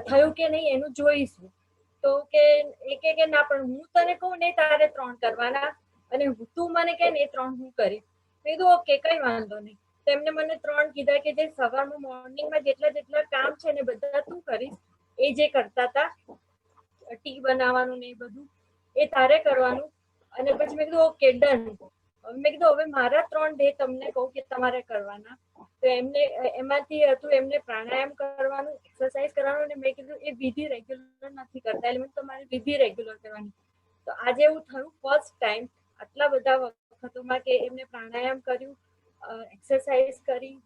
G: થયું કે નહીં એનું જોઈશું. તો કે કે ના પણ હું તને કહું ને તારે 3 કરવાના, અને તું મને કહે ને એ 3 હું કરીશ. મેં કીધું ઓકે કઈ વાંધો નહીં. તો એમને મને 3 કીધા કે જે સવારમાં મોર્નિંગમાં જેટલા કામ છે ને બધા તું કરીશ, એ જે કરતા હતા ટી બનાવવાનું ને એ બધું એ તારે કરવાનું. અને પછી મેં કીધું ઓકે ડન. મેં કીધું હવે મારા 3 ડે તમને કહું કે તમારે કરવાના. તો એમને એમાંથી હતું એમને પ્રાણાયામ કરવાનું, એક્સરસાઇઝ કરવાનું, અને મેં કીધું એ વિધિ રેગ્યુલર નથી કરતા એટલે તમારે વિધિ રેગ્યુલર કરવાની. તો આજે એવું થયું ફર્સ્ટ ટાઈમ આટલા બધા વખતોમાં કે એમને પ્રાણાયામ કર્યું, એક્સરસાઇઝ કરી,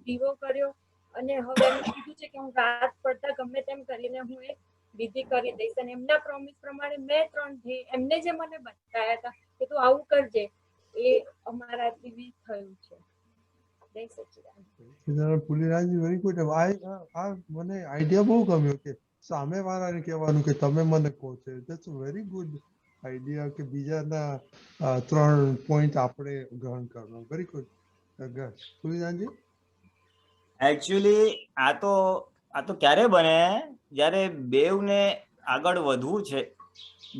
G: દીવો કર્યો, અને હવે એમને કીધું છે કે હું રાત પડતા ગમે તેમ કરીને હું એક વિધિ કરી દઈશ. અને એમના પ્રોમિસ પ્રમાણે મેં 3 ધ્યેય એમને જે મને બતાવ્યા હતા કે તું આવું કરજે, એ અમારાથી બી થયું છે. જય સચ્ચિદાનંદ.
A: પુલિનાનજી વેરી ગુડ. આ મને આઈડિયા બહુ ગમ્યો કે સામે વાળાને કહેવાનું કે તમે મને કહો છો. ધેટ્સ વેરી ગુડ આઈડિયા કે બીજાના 3 પોઈન્ટ આપણે ગ્રહણ કરવાનું. Very good. પુલિનાનજી
B: એકચ્યુઅલી આ તો ક્યારે બને જ્યારે બેવને આગળ વધવું છે,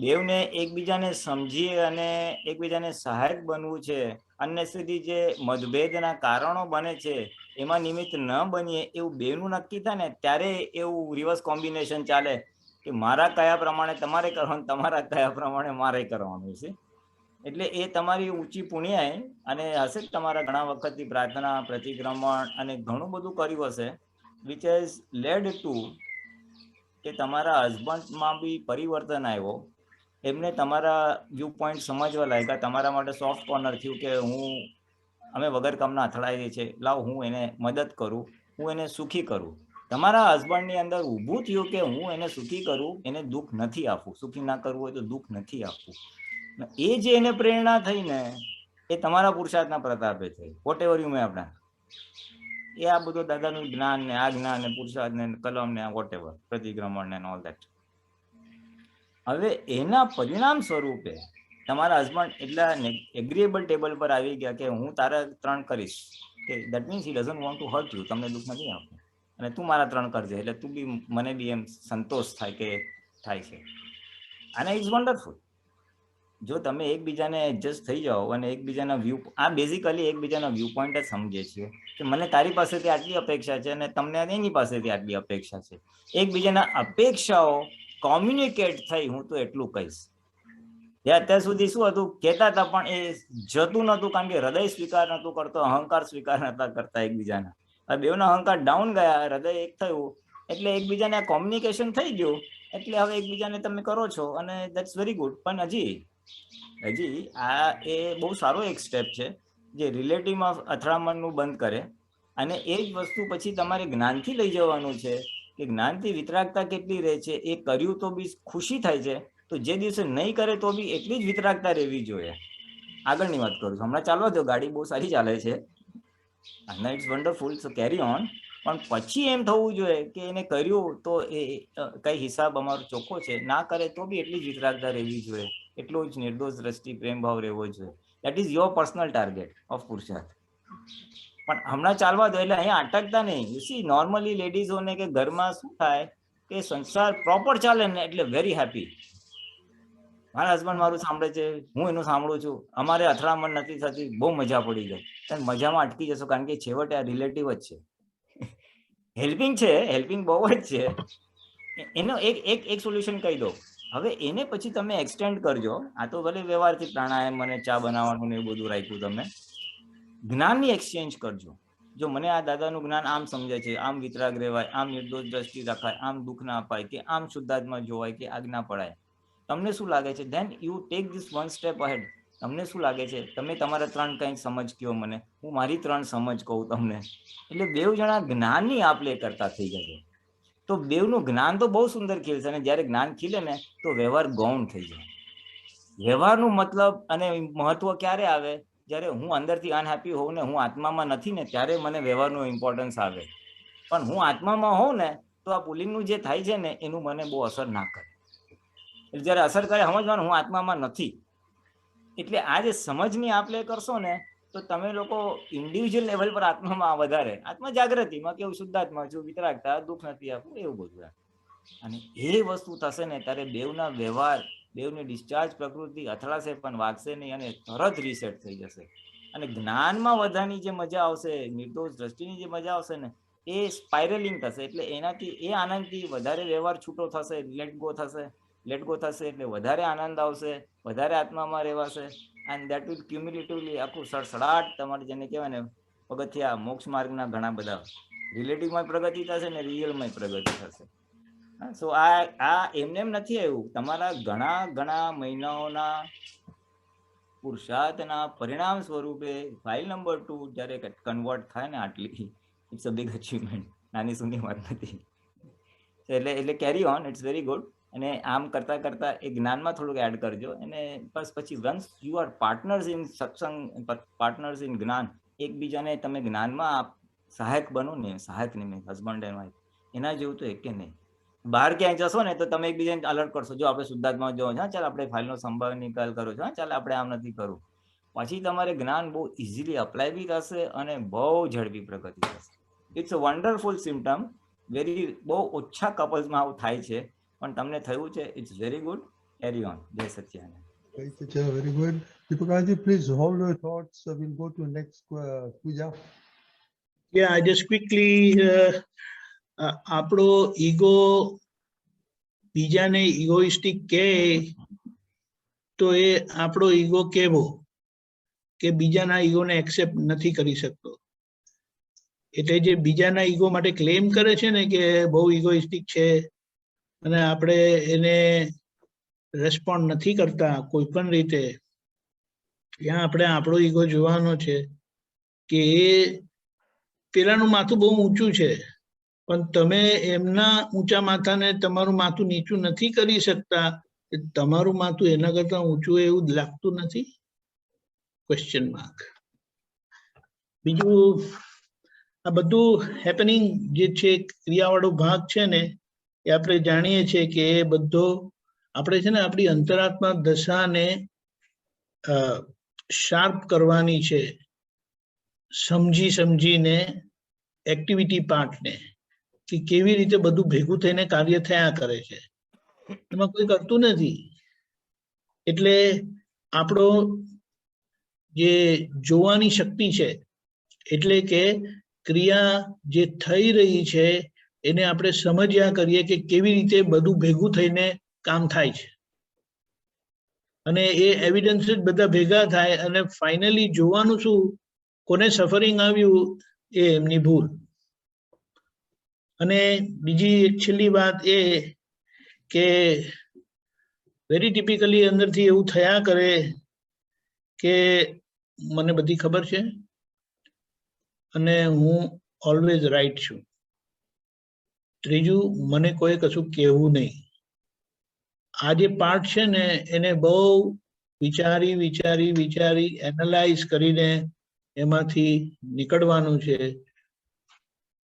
B: બેવને એકબીજાને સમજી અને એકબીજાને સહાયક બનવું છે. અનનેસેસરી જે મતભેદના કારણો બને છે એમાં નિમિત્ત ન બનીએ એવું બેવનું નક્કી થાય ને ત્યારે એવું રિવર્સ કોમ્બિનેશન ચાલે કે મારા કયા પ્રમાણે તમારે કરવાનું, તમારા કયા પ્રમાણે મારે કરવાનું છે. એટલે એ તમારી ઊંચી પુણ્યાય અને હશે તમારા ઘણા વખતથી પ્રાર્થના, પ્રતિક્રમણ અને ઘણું બધું કર્યું હશે, વિચ હેઝ લેડ ટુ કે તમારા હસબન્ડમાં બી પરિવર્તન આવ્યો. એમને તમારા વ્યૂ પોઈન્ટ સમજવા લાગ્યા, તમારા માટે સોફ્ટ કોર્નર થયું કે અમે વગર કામના અથડાઈએ છીએ, લાવ હું એને મદદ કરું, હું એને સુખી કરું. તમારા હસબન્ડની અંદર ઊભું થયું કે હું એને સુખી કરું, એને દુઃખ નથી આપવું. સુખી ના કરવું હોય તો દુઃખ નથી આપવું. એ જે એને પ્રેરણા થઈ ને એ તમારા પુરુષાર્થના પ્રતાપે થઈ. વોટ એવર યુ મે આપણા એ આ બધું દાદાનું જ્ઞાન ને આ જ્ઞાન ને પુરુષાર્થ ને કલમ ને વોટ એવર પ્રતિક્રમણ ને ઓલ દેટ. હવે એના પરિણામ સ્વરૂપે તમારા હસબન્ડ એટલા એગ્રીએબલ ટેબલ પર આવી ગયા કે હું તારા 3 કરીશ, કે that means he doesn't want to hurt you, તમને દુઃખ નથી આપવું, અને તું મારા 3 કરજે એટલે તું બી મને બી એમ સંતોષ થાય કે થાય છે. અને ઇટ્સ વન્ડરફુલ. જો તમે એકબીજાને એડજસ્ટ થઈ જાઓ અને એકબીજાના વ્યૂ, આ બેઝિકલી એકબીજાના વ્યૂ પોઈન્ટ જ સમજે છીએ કે મને તારી પાસેથી આટલી અપેક્ષા છે અને તમને એની પાસેથી આટલી અપેક્ષા છે. એકબીજાના અપેક્ષાઓ કોમ્યુનિકેટ થઈ, હું તો એટલું કહીશ. એ અત્યાર સુધી શું હતું કહેતા હતા પણ એ જતું નતું, કારણ કે હૃદય સ્વીકાર નતું કરતો, અહંકાર સ્વીકાર નતા કરતા એકબીજાના. આ બેવના અહંકાર ડાઉન ગયા, હૃદય એક થયું એટલે એકબીજાને કોમ્યુનિકેશન થઈ ગયું, એટલે હવે એકબીજાને તમે કરો છો અને દેટ્સ વેરી ગુડ. પણ હજી આ એ બહુ સારો એક સ્ટેપ છે જે રિલેટિવમાં અથડામણનું બંધ કરે. અને એ જ વસ્તુ પછી તમારે જ્ઞાનથી લઈ જવાનું છે કે જ્ઞાનથી વિતરાગતા કેટલી રહે છે. એ કર્યું તો બી ખુશી થાય છે, તો જે દિવસે નહીં કરે તો બી એટલી જ વિતરાગતા રહેવી જોઈએ. આગળની વાત કરું છું, હમણાં ચાલવા દો, ગાડી બહુ સારી ચાલે છે અને it's wonderful, so carry on. પણ પછી એમ થવું જોઈએ કે એને કર્યું તો એ કઈ હિસાબ અમારો ચોખ્ખો છે, ના કરે તો બી એટલી જ વિતરાગતા રહેવી જોઈએ, એટલો જ નિર્દોષ દ્રષ્ટિ પ્રેમ ભાવ રહેવો જોઈએ. That is your personal target of પુરુષાર્થ. પણ હમણાં ચાલવા દો, એટલે અહીંયા અટકતા નહીં. યુ સી નોર્મલી લેડીઝોને કે ઘરમાં શું થાય કે સંસાર પ્રોપર ચાલે ને એટલે વેરી હેપી. મારા હસબન્ડ મારું સાંભળે છે, હું એનું સાંભળું છું, અમારે અથડામણ નથી થતી, બહુ મજા પડી ગઈ. તમે મજામાં અટકી જશો, કારણ કે છેવટે આ રિલેટિવ જ છે. હેલ્પિંગ છે, હેલ્પિંગ બહુ જ છે. એનો એક સોલ્યુશન કહી દો. હવે એને પછી તમે એક્સટેન્ડ કરજો. આ તો ભલે વ્યવહારથી પ્રાણાયામ મને ચા બનાવવાનું ને એવું બધું રાખ્યું, તમે જ્ઞાનની એક્સચેન્જ કરજો. જો મને આ દાદાનું જ્ઞાન આમ સમજાય છે, આમ વિતરાગ રહેવાય, આમ નિર્દોષ દ્રષ્ટિ રખાય, આમ દુઃખ ના અપાય, કે આમ શુદ્ધાત્મા જોવાય, કે આજ્ઞા પડાય, તમને શું લાગે છે? Then you take this 1 step ahead. તમને શું લાગે છે? તમે તમારા 3 કંઈક સમજ કહો મને, હું મારી 3 સમજ કહું તમને, એટલે બેવ જણા જ્ઞાનની આપ-લે કરતા થઈ જશે. તો બેવનું જ્ઞાન તો બહુ સુંદર ખીલશે, અને જ્યારે જ્ઞાન ખીલે ને તો વ્યવહાર ગૌણ થઈ જાય. વ્યવહારનું મતલબ અને મહત્વ ક્યારે આવે? જ્યારે હું અંદરથી અનહેપી હોઉં ને હું આત્મામાં નથી ને ત્યારે મને વ્યવહારનું ઇમ્પોર્ટન્સ આવે. પણ હું આત્મામાં હોઉં ને તો આ પુલિનનું જે થાય છે ને એનું મને બહુ અસર ના કરે. એટલે જ્યારે અસર કરે સમજવાનું હું આત્મામાં નથી. એટલે આ જે સમજની આપ લે કરશો ને તો તમે લોકો ઇન્ડિવિજ્યુઅલ લેવલ પર આત્મામાં વધારે આત્મા જાગૃતિમાં કેવું શુદ્ધાત્મા છું, વિતરાગતા, દુઃખ નથી આપવું, એવું બધું. અને એ વસ્તુ થશે ને ત્યારે બેવના વ્યવહાર, બેવની ડિસ્ચાર્જ પ્રકૃતિ અથડાશે પણ વાગશે નહીં અને તરત રીસેટ થઈ જશે. અને જ્ઞાનમાં વધારની જે મજા આવશે, નિર્દોષ દ્રષ્ટિની જે મજા આવશે ને એ સ્પાઇરલિંગ થશે. એટલે એનાથી એ આનંદથી વધારે વ્યવહાર છૂટો થશે, લેટ ગો થશે એટલે વધારે આનંદ આવશે, વધારે આત્મામાં રહેવાશે. એન્ડ દેટ વિલ ક્યુમ્યુલેટિવલી આખું સડસડાટ તમારે જેને કહેવાય ને પગથિયા મોક્ષ માર્ગના ઘણા બધા રિલેટિવમાં પ્રગતિ થશે ને રિયલમાં પ્રગતિ થશે. સો આ એમને એમ નથી આવ્યું, તમારા ઘણા ઘણા મહિનાઓના પુરુષાર્થના પરિણામ સ્વરૂપે ફાઇલ નંબર 2 જ્યારે કન્વર્ટ થાય ને આટલી, ઇટ્સ અ બિગ અચીવમેન્ટ, નાની સૂની વાત નથી. એટલે carry on, it's very good. અને આમ કરતા કરતા એ જ્ઞાનમાં થોડુંક એડ કરજો. અને બસ પછી once you are partners in સત્સંગ, પાર્ટનર્સ ઇન જ્ઞાન, એકબીજાને તમે જ્ઞાનમાં સહાયક બનો ને, સહાયક નહીં, હસબન્ડ એન્ડ વાઇફ, એના જેવું તો એકે નહીં. બહાર ક્યાંય જશો ને તો તમે એકબીજાને અલર્ટ કરશો, જો આપણે શુદ્ધાત્મા જો, હા ચાલ આપણે ફાઇલનો સંભાવ નિકાલ કરો છો, હા ચાલ આપણે આમ નથી કરવું. પછી તમારે જ્ઞાન બહુ ઇઝીલી અપ્લાય બી થશે અને બહુ ઝડપી પ્રગતિ થશે. It's a wonderful symptom. બહુ ઓછા કપલ્સમાં આવું થાય છે, પણ તમને થયું છે. It's very good. Carry on. જય સચ્ચિદાનંદ.
A: Very good. Deepakanandji, please hold your thoughts. We'll go to next puja.
E: Yeah, I just quickly આપણો ઈગો બીજાને ઇગોઇસ્ટિક કહે તો એ આપણો ઈગો કેવો કે બીજાના ઈગોને એક્સેપ્ટ નથી કરી શકતો. એટલે જે બીજાના ઈગો માટે ક્લેમ કરે છે ને કે બહુ ઇગોઇસ્ટિક છે અને આપણે એને રેસ્પોન્ડ નથી કરતા કોઈ પણ રીતે, ત્યાં આપણે આપણો ઈગો જોવાનો છે કે એ પેલાનું માથું બહુ ઊંચું છે પણ તમે એમના ઊંચા માથાને તમારું માથું નીચું નથી કરી શકતા. તમારું માથું એના કરતા ઊંચું એવું લાગતું નથી? Question mark. બીજું, આ બધું હેપનિંગ જે છે, ક્રિયાવાળો ભાગ છે ને, એ આપણે જાણીએ છીએ કે એ બધો આપણે છે ને આપણી અંતરાત્મા દશાને શાર્પ કરવાની છે, સમજીને એક્ટિવિટી પાર્ટને, કે કેવી રીતે બધું ભેગું થઈને કાર્ય થયા કરે છે, એમાં કોઈ કરતું નથી. એટલે આપણો જે જોવાની શક્તિ છે, એટલે કે ક્રિયા જે થઈ રહી છે એને આપણે સમજ્યા કરીએ કે કેવી રીતે બધું ભેગું થઈને કામ થાય છે, અને એ એવિડન્સ જ બધા ભેગા થાય અને ફાઇનલી જોવાનું શું, કોને સફરિંગ આવ્યું એ એમની ભૂલ. અને બીજી એક છેલ્લી વાત એ કે વેરી ટિપિકલી અંદરથી એવું થયા કરે કે મને બધી ખબર છે અને હું ઓલવેઝ રાઈટ છું. ત્રીજું, મને કોઈ કશું કહેવું નહીં. આ જે પાર્ટ છે ને એને બહુ વિચારી એનાલાઇઝ કરીને એમાંથી નીકળવાનું છે.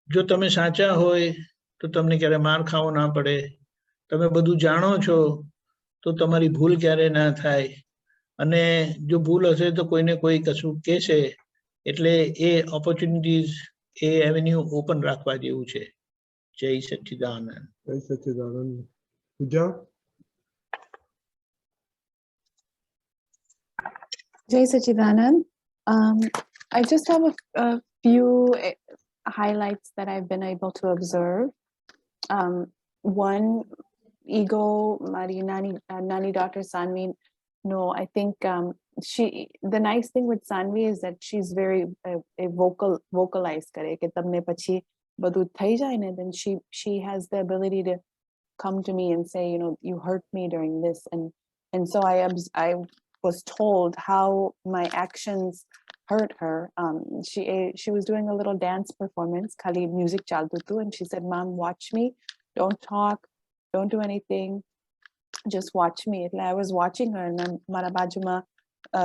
E: જો તમે સાચા હોય તો તમને ક્યારે માર ખાવો ના પડે. તમે બધું જાણો છો તો તમારી ભૂલ ક્યારે ના થાય. અને જો ભૂલ હશે તો કોઈને કોઈ કશું કહેશે, એટલે એ ઓપોર્ચ્યુનિટીઝ, એ એવેન્યુ ઓપન રાખવા જેવું છે. જય સચ્ચિદાનંદ.
A: જય સચ્ચિદાનંદ. પૂજા.
H: Jai Sachidanand. I just have a few highlights that I've been able to observe. One, ego, Mari Nani daughter Sanvi. No, I think the nice thing with Sanvi is that she's very vocalized kare ke tamne pachi badu thai jai ne, then she has the ability to come to me and say, you know, you hurt me during this, and so I was told how my actions hurt her. She was doing a little dance performance, khali music chaltu tu, and she said, "Mom, watch me. Don't talk. Don't do anything. Just watch me." I was watching her, and then mara bajuma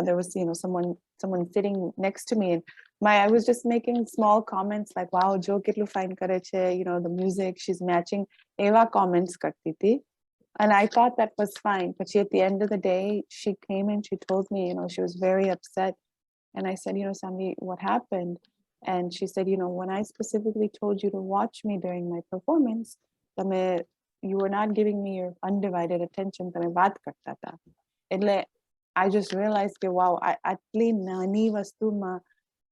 H: there was, you know, someone someone sitting next to me, and I was just making small comments like, wow, Jo ketlu fine kare che, the music, she's matching. Eva comments karti thi. And I thought that was fine. But at the end of the day, she came and she told me, she was very upset. And I said, Sambi, what happened? And she said, when I specifically told you to watch me during my performance, you were not giving me your undivided attention. I just realized, wow, atli nani vastu ma,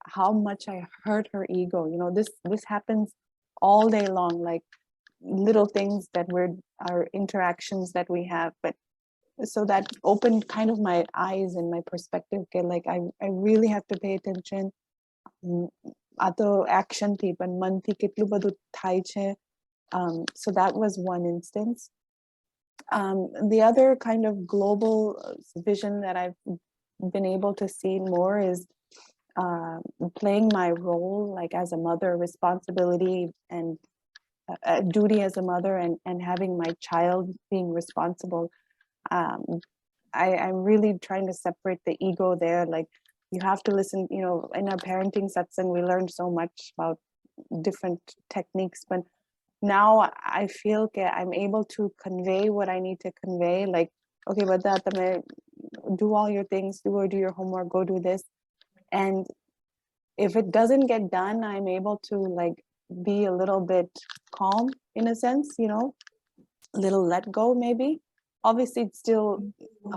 H: how much I hurt her ego. This happens all day long, like little things that our interactions that we have. But so that opened kind of my eyes and my perspective. Okay, like I really have to pay attention. Ato action thi pan man thi ketlu badu thai che. So that was one instance. The other kind of global vision that I've been able to see more is playing my role, like as a mother, responsibility and duty as a mother, and having my child being responsible. I'm really trying to separate the ego there. Like, you have to listen, in our parenting satsang, we learned so much about different techniques, but now I feel that I'm able to convey what I need to convey. Like, okay, but do all your things, do your homework, go do this. And if it doesn't get done, I'm able to like be a little bit calm in a sense, little let go maybe. Obviously, it still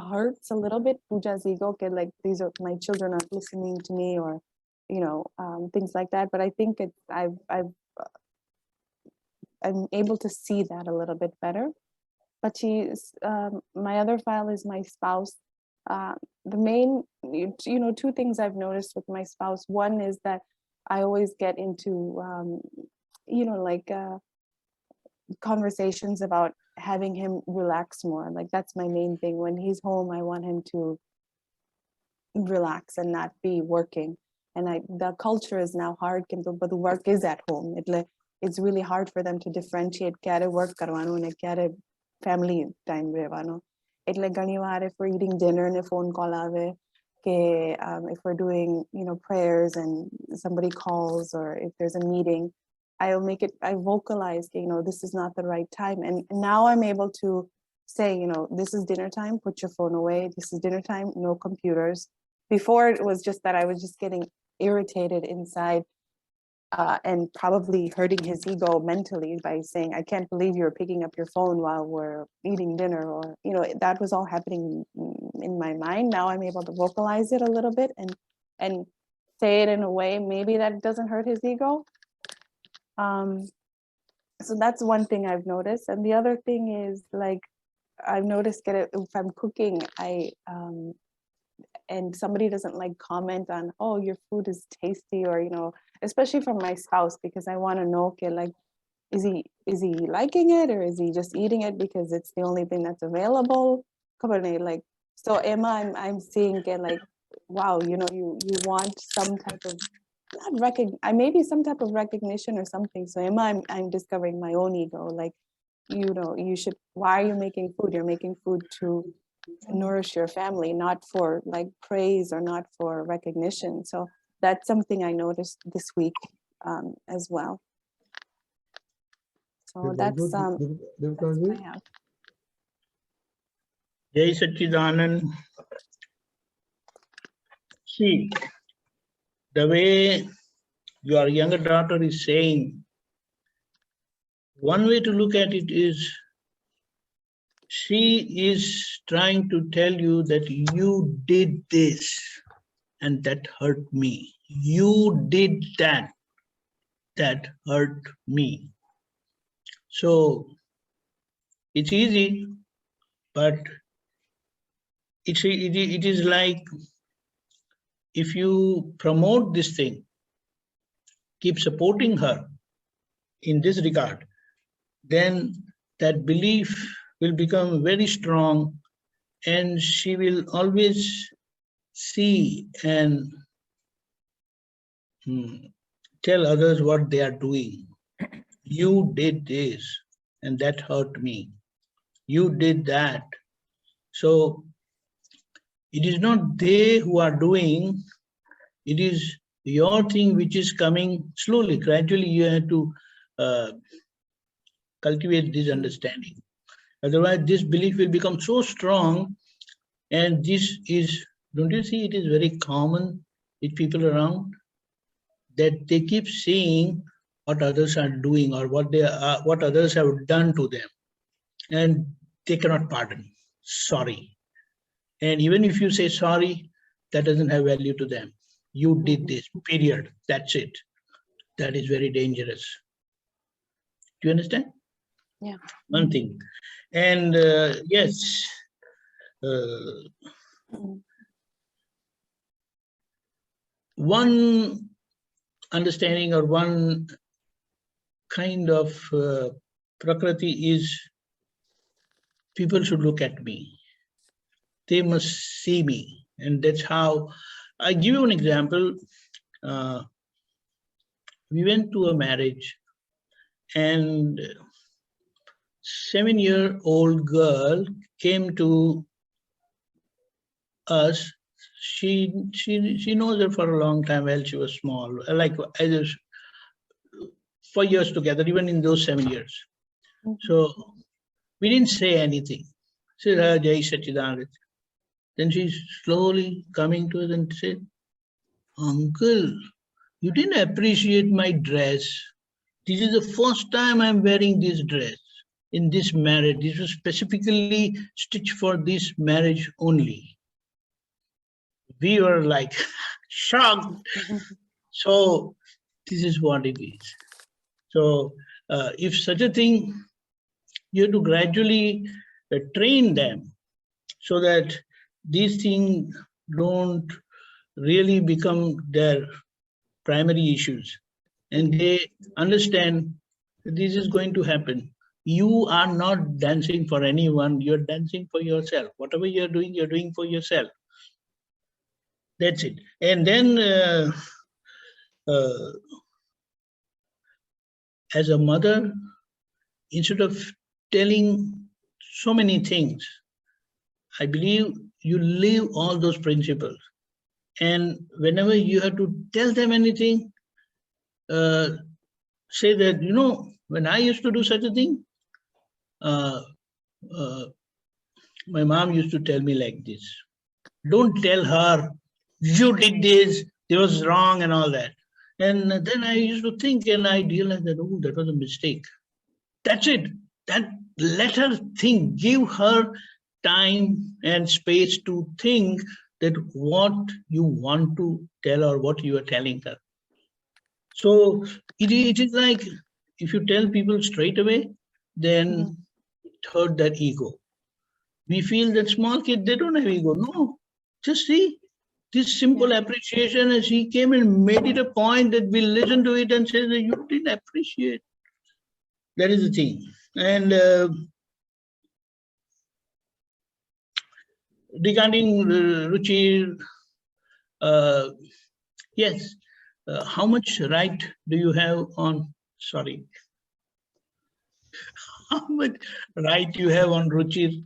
H: hurts a little bit. Pooja's ego, okay, like these are my children aren't listening to me, or things like that. But I think I'm able to see that a little bit better. But my other file is my spouse. The main, two things I've noticed with my spouse. One is that I always get into, conversations about having him relax more. Like, that's my main thing. When he's home, I want him to relax and not be working. And the culture is now hard, but the work is at home. It's really hard for them to differentiate kyare work karwano and kyare family time rehwano. એટલે ઘણી વાર if we're eating dinner and a phone call ave, if we're doing prayers and somebody calls, or if there's a meeting, I vocalize, this is not the right time. And now I'm able to say, this is dinner time, put your phone away. This is dinner time, no computers. Before, it was just that I was just getting irritated inside and probably hurting his ego mentally by saying, I can't believe you're picking up your phone while we're eating dinner, or, that was all happening in my mind. Now I'm able to vocalize it a little bit and say it in a way maybe that doesn't hurt his ego. So that's one thing I've noticed. And the other thing is, like, I've noticed that if I'm cooking, and somebody doesn't like comment on, oh, your food is tasty, or, especially from my spouse, because I want to know, okay, like, is he liking it, or is he just eating it because it's the only thing that's available? Like, so Emma, I'm seeing it like, wow, you want some type of maybe some type of recognition or something. So Emma, I'm discovering my own ego. Like, you should. Why are you making food? You're making food to nourish your family, not for like praise or not for recognition. So that's something I noticed this week as well. So that's what I have.
E: Jai Satchidanand. See, the way your younger daughter is saying, one way to look at it is, she is trying to tell you that you did this and that hurt me. You did that hurt me. So it's easy, but it is like, if you promote this thing, keep supporting her in this regard, then that belief will become very strong, and she will always see and tell others what they are doing. You did this and that hurt me. You did that. So it is not they who are doing, It is your thing which is coming slowly, gradually. You have to cultivate this understanding. Otherwise, this belief will become so strong. And this is, don't you see, it is very common with people around that they keep seeing what others are doing or what others have done to them, and they cannot pardon. Sorry. And even if you say sorry, that doesn't have value to them. You did this, period. That's it. That is very dangerous. Do you understand?
H: Yeah.
E: One thing. And yes, one understanding or one kind of prakriti is people should look at me. They must see me. And that's how, I give you an example. We went to a marriage, and 7-year-old girl came to us. She knows her for a long time while she was small, like either 4 years together, even in those 7 years. So we didn't say anything. She said, Jai Sachidanand. Then she's slowly coming to us and said, Uncle, you didn't appreciate my dress. This is the first time I'm wearing this dress in this marriage. This was specifically stitched for this marriage only. We were like shocked. So this is what it is. So if such a thing, you have to gradually train them so that these things don't really become their primary issues. And they understand that this is going to happen. You are not dancing for anyone, you're dancing for yourself. Whatever you're doing for yourself. That's it. And then as a mother, instead of telling so many things, I believe you live all those principles. And whenever you have to tell them anything, say that, you know, when I used to do such a thing, my mom used to tell me like this. Don't tell her, you did this, it was wrong and all that. And then I used to think and I realized that, oh, that was a mistake. That's it. That let her think, give her time and space to think that what you want to tell or what you are telling her. So it is like, if you tell people straight away, then it hurt their ego. We feel that small kids, they don't have ego. No, just see this simple appreciation, as he came and made it a point that we listen to it and say that you didn't appreciate. That is the thing. And regarding Ruchi, yes, how much right do you have on, sorry, how much right you have on Ruchi?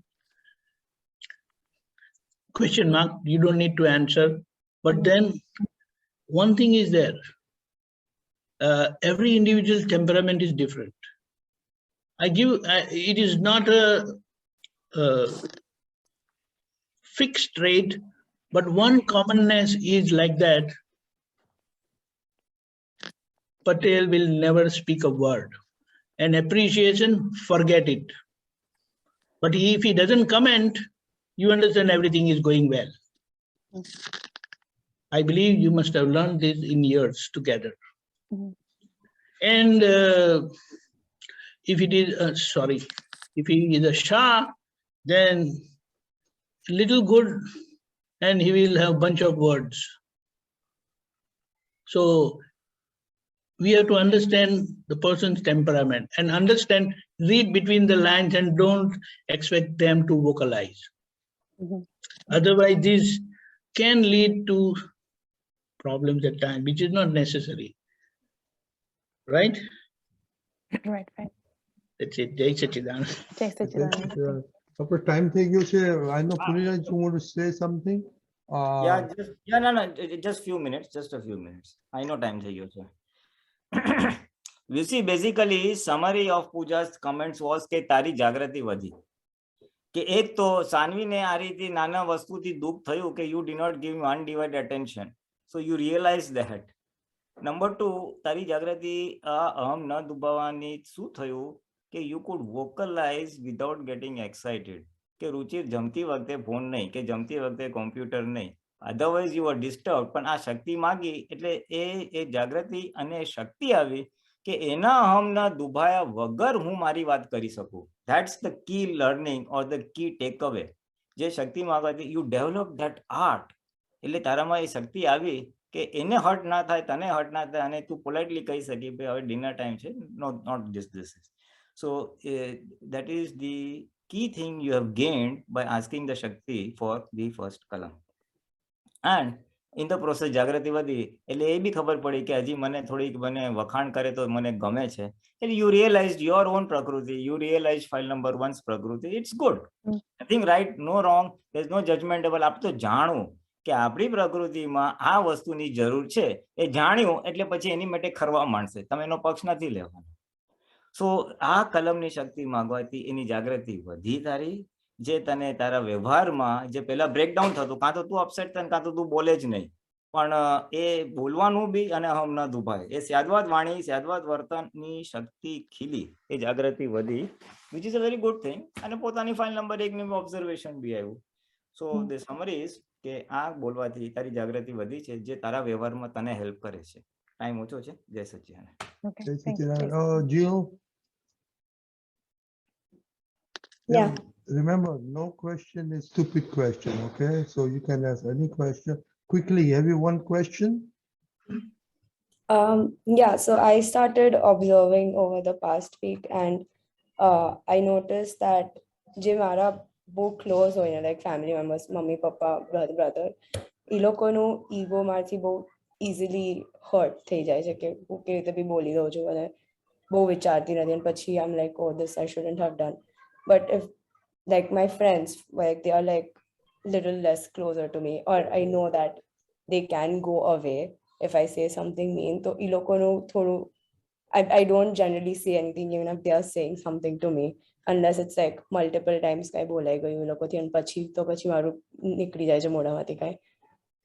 E: Question mark, you don't need to answer. But then one thing is there, every individual temperament is different. It is not a fixed trait, but one commonness is like that. Patel will never speak a word. And appreciation, forget it. But if he doesn't comment, you understand everything is going well. I believe you must have learned this in years together. And if it is, if he is a Shah, then little good, and he will have a bunch of words. So we have to understand the person's temperament and understand, read between the lines and don't expect them to vocalize. Otherwise, this can lead to problems at times, which is not necessary. Right?
H: Right.
E: That's it. Jai Sachidanand.
H: Jai Sachidanand.
A: Time થઈ ગયો છે. I know Pulinanandji, you want to say something?
B: Yeah, just few minutes, just a few minutes. I know time થઈ ગયો છે. You see, basically, summary of Pooja's comments was કે તારી જાગૃતિ વધી. કે એક તો સાનવીને આ રીતે નાના વસ્તુથી દુઃખ થયું કે you did not give me undivided attention. So you realize that. Number 2, તારી જાગૃતિ અહમ ન દુભાવવાની શું થયું કે you could vocalize without getting excited. કે રુચિર જમતી વખતે ફોન નહીં, કે જમતી વખતે કોમ્પ્યુટર નહીં. Otherwise you were disturbed. પણ આ શક્તિ માગી એટલે એ જાગૃતિ અને શક્તિ આવી કે એના અહમના દુભાયા વગર હું મારી વાત કરી શકું. That's the key learning or the key takeaway. જે શક્તિ માગવાથી you develop that art. એટલે તારામાં એ શક્તિ આવી કે એને હર્ટ ના થાય, તને હર્ટ ના થાય, અને તું પોલાઇટલી કહી શકી ભાઈ હવે ડિનર ટાઈમ છે, not just this. So that is the key thing you have gained by asking the Shakti for the first kalam. And in the process જાગૃતિ વધી એટલે એ બી ખબર પડી કે હજી મને થોડીક મને વખાણ કરે તો મને ગમે છે. એટલે you realized your own prakriti, you realized file number 1's prakriti. It's good, nothing right, no wrong, there's no judgmentable. આપ તો જાણવું કે આપણી પ્રકૃતિમાં આ વસ્તુની જરૂર છે, એ જાણ્યું એટલે પછી એની માટે ખરવા માંડશે, તમે એનો પક્ષ નથી લેવાનો. સો આ કલમની શક્તિ માંગવાથી એની જાગૃતિ વધી તારી, જે તને તારા વ્યવહારમાં જે પેલા બ્રેકડાઉન થતું, કાં તો તું અપસેટ થાય, કાં તો તું બોલે જ નહીં, પણ એ બોલવાનું બી અને હમ ન દુભાય, એ સ્યાદવાદ વાણી સ્યાદવાદ વર્તનની શક્તિ ખીલી, એ જાગૃતિ વધી, which is a very good thing. અને પોતાની ફાઇલ નંબર 1 ની ઓબ્ઝર્વેશન બી આવ્યું. સો ધ સમરી ઇઝ કે આ બોલવાથી તારી જાગૃતિ વધી છે, જે તારા વ્યવહારમાં તને હેલ્પ કરે છે. ટાઈમ ઓછો છે. જય સચ્ચિદાનંદ.
A: જય સચ્ચિદાનંદ. Jio.
G: Yeah.
A: Remember, no question is stupid question, okay? So you can ask any question. Quickly, have you one question?
I: Yeah, so I started observing over the past week, and I noticed that જે મારા બહુ close હોય ને, like family members, મમ્મી પપ્પા, brother, એ લોકોનું ego મારથી બહુ ઇઝીલી હર્ટ થઈ જાય છે, કે હું કેવી રીતે બી બોલી દઉં છું અને બહુ વિચારતી નથી, અને પછી I am like oh this I shouldn't have done. But if like my friends, like they are like little less closer to me, or I know that they can go away if I say something mean, so e loko nu thodu I don't generally say anything even if they are saying something to me, unless it's like multiple times kai bolai gayu loko thi, and pachi maru nikli jay je moda mathi kai.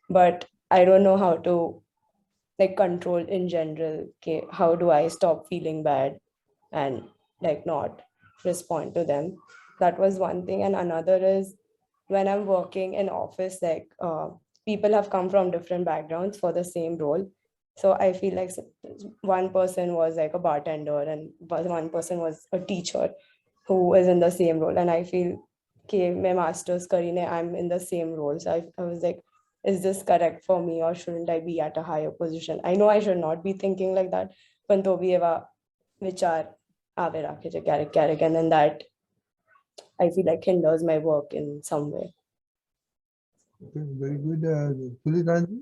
I: But I don't know how to like control in general, ke how do I stop feeling bad and like not respond to them. That was one thing. And another is when I'm working in office, like people have come from different backgrounds for the same role. So I feel like one person was like a bartender and one person was a teacher who is in the same role. And I feel okay, my master's karine, I'm in the same role. So I was like, is this correct for me, or shouldn't I be at a higher position? I know I should not be thinking like that, but to be eva vichar aave rakhe je kyarek, and then that I feel like hinders my work in some way.
A: Okay, very good. Pulinanandji?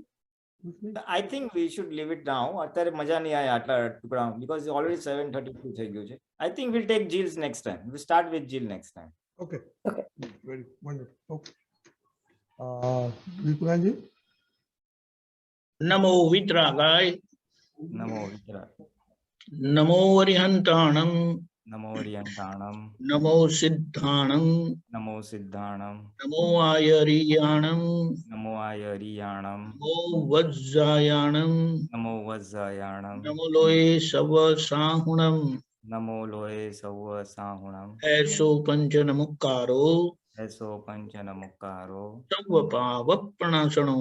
B: I think we should leave it now. અત્યારે મજા નહીં આવે આટલા ટુકડા, because already 7:32 થઈ ગયું છે. I think we'll take Jill's next time. We'll start with Jill next time.
A: Okay. Very wonderful. Okay. Deepakanandji?
E: Namo Vitragai.
B: Namo વિતરા.
E: Namo Varihantanam.
B: Namo રિયંતાણમ.
E: Namo Siddhanam.
B: Namo સિદ્ધાણમ.
E: Namo Ayariyanam.
B: Namo આયરિયાણમ.
E: Namo Vajjayanam.
B: Namo વજ્જાયાણમ.
E: Namo Loe Sava Sahunam.
B: નમો લોહે સૌ સાહુણમ.
E: Eso Panchanamukkaro.
B: એસો પંચનમુક્કારો.
E: Tavapavappanasano.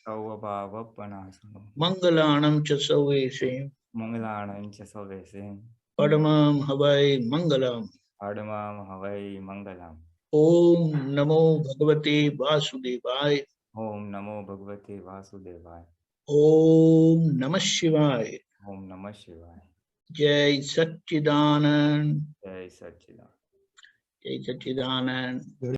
B: સૌભાવપનાસનો.
E: Mangalanam cha savese.
B: મંગલાણં ચ સવેસે.
E: Padamam Havai Mangalam.
B: અડમામ હવૈ Mangalam.
E: Om Namo Bhagavate Vasudevaya.
B: ઓમ નમો ભગવતે વાસુદેવાય.
E: Om Namah Shivaya.
B: ઓમ નમઃ શિવાય.
E: Jai Satchidanand.
B: જય સચ્ચિદાનંદ.
E: Jai Satchidanand.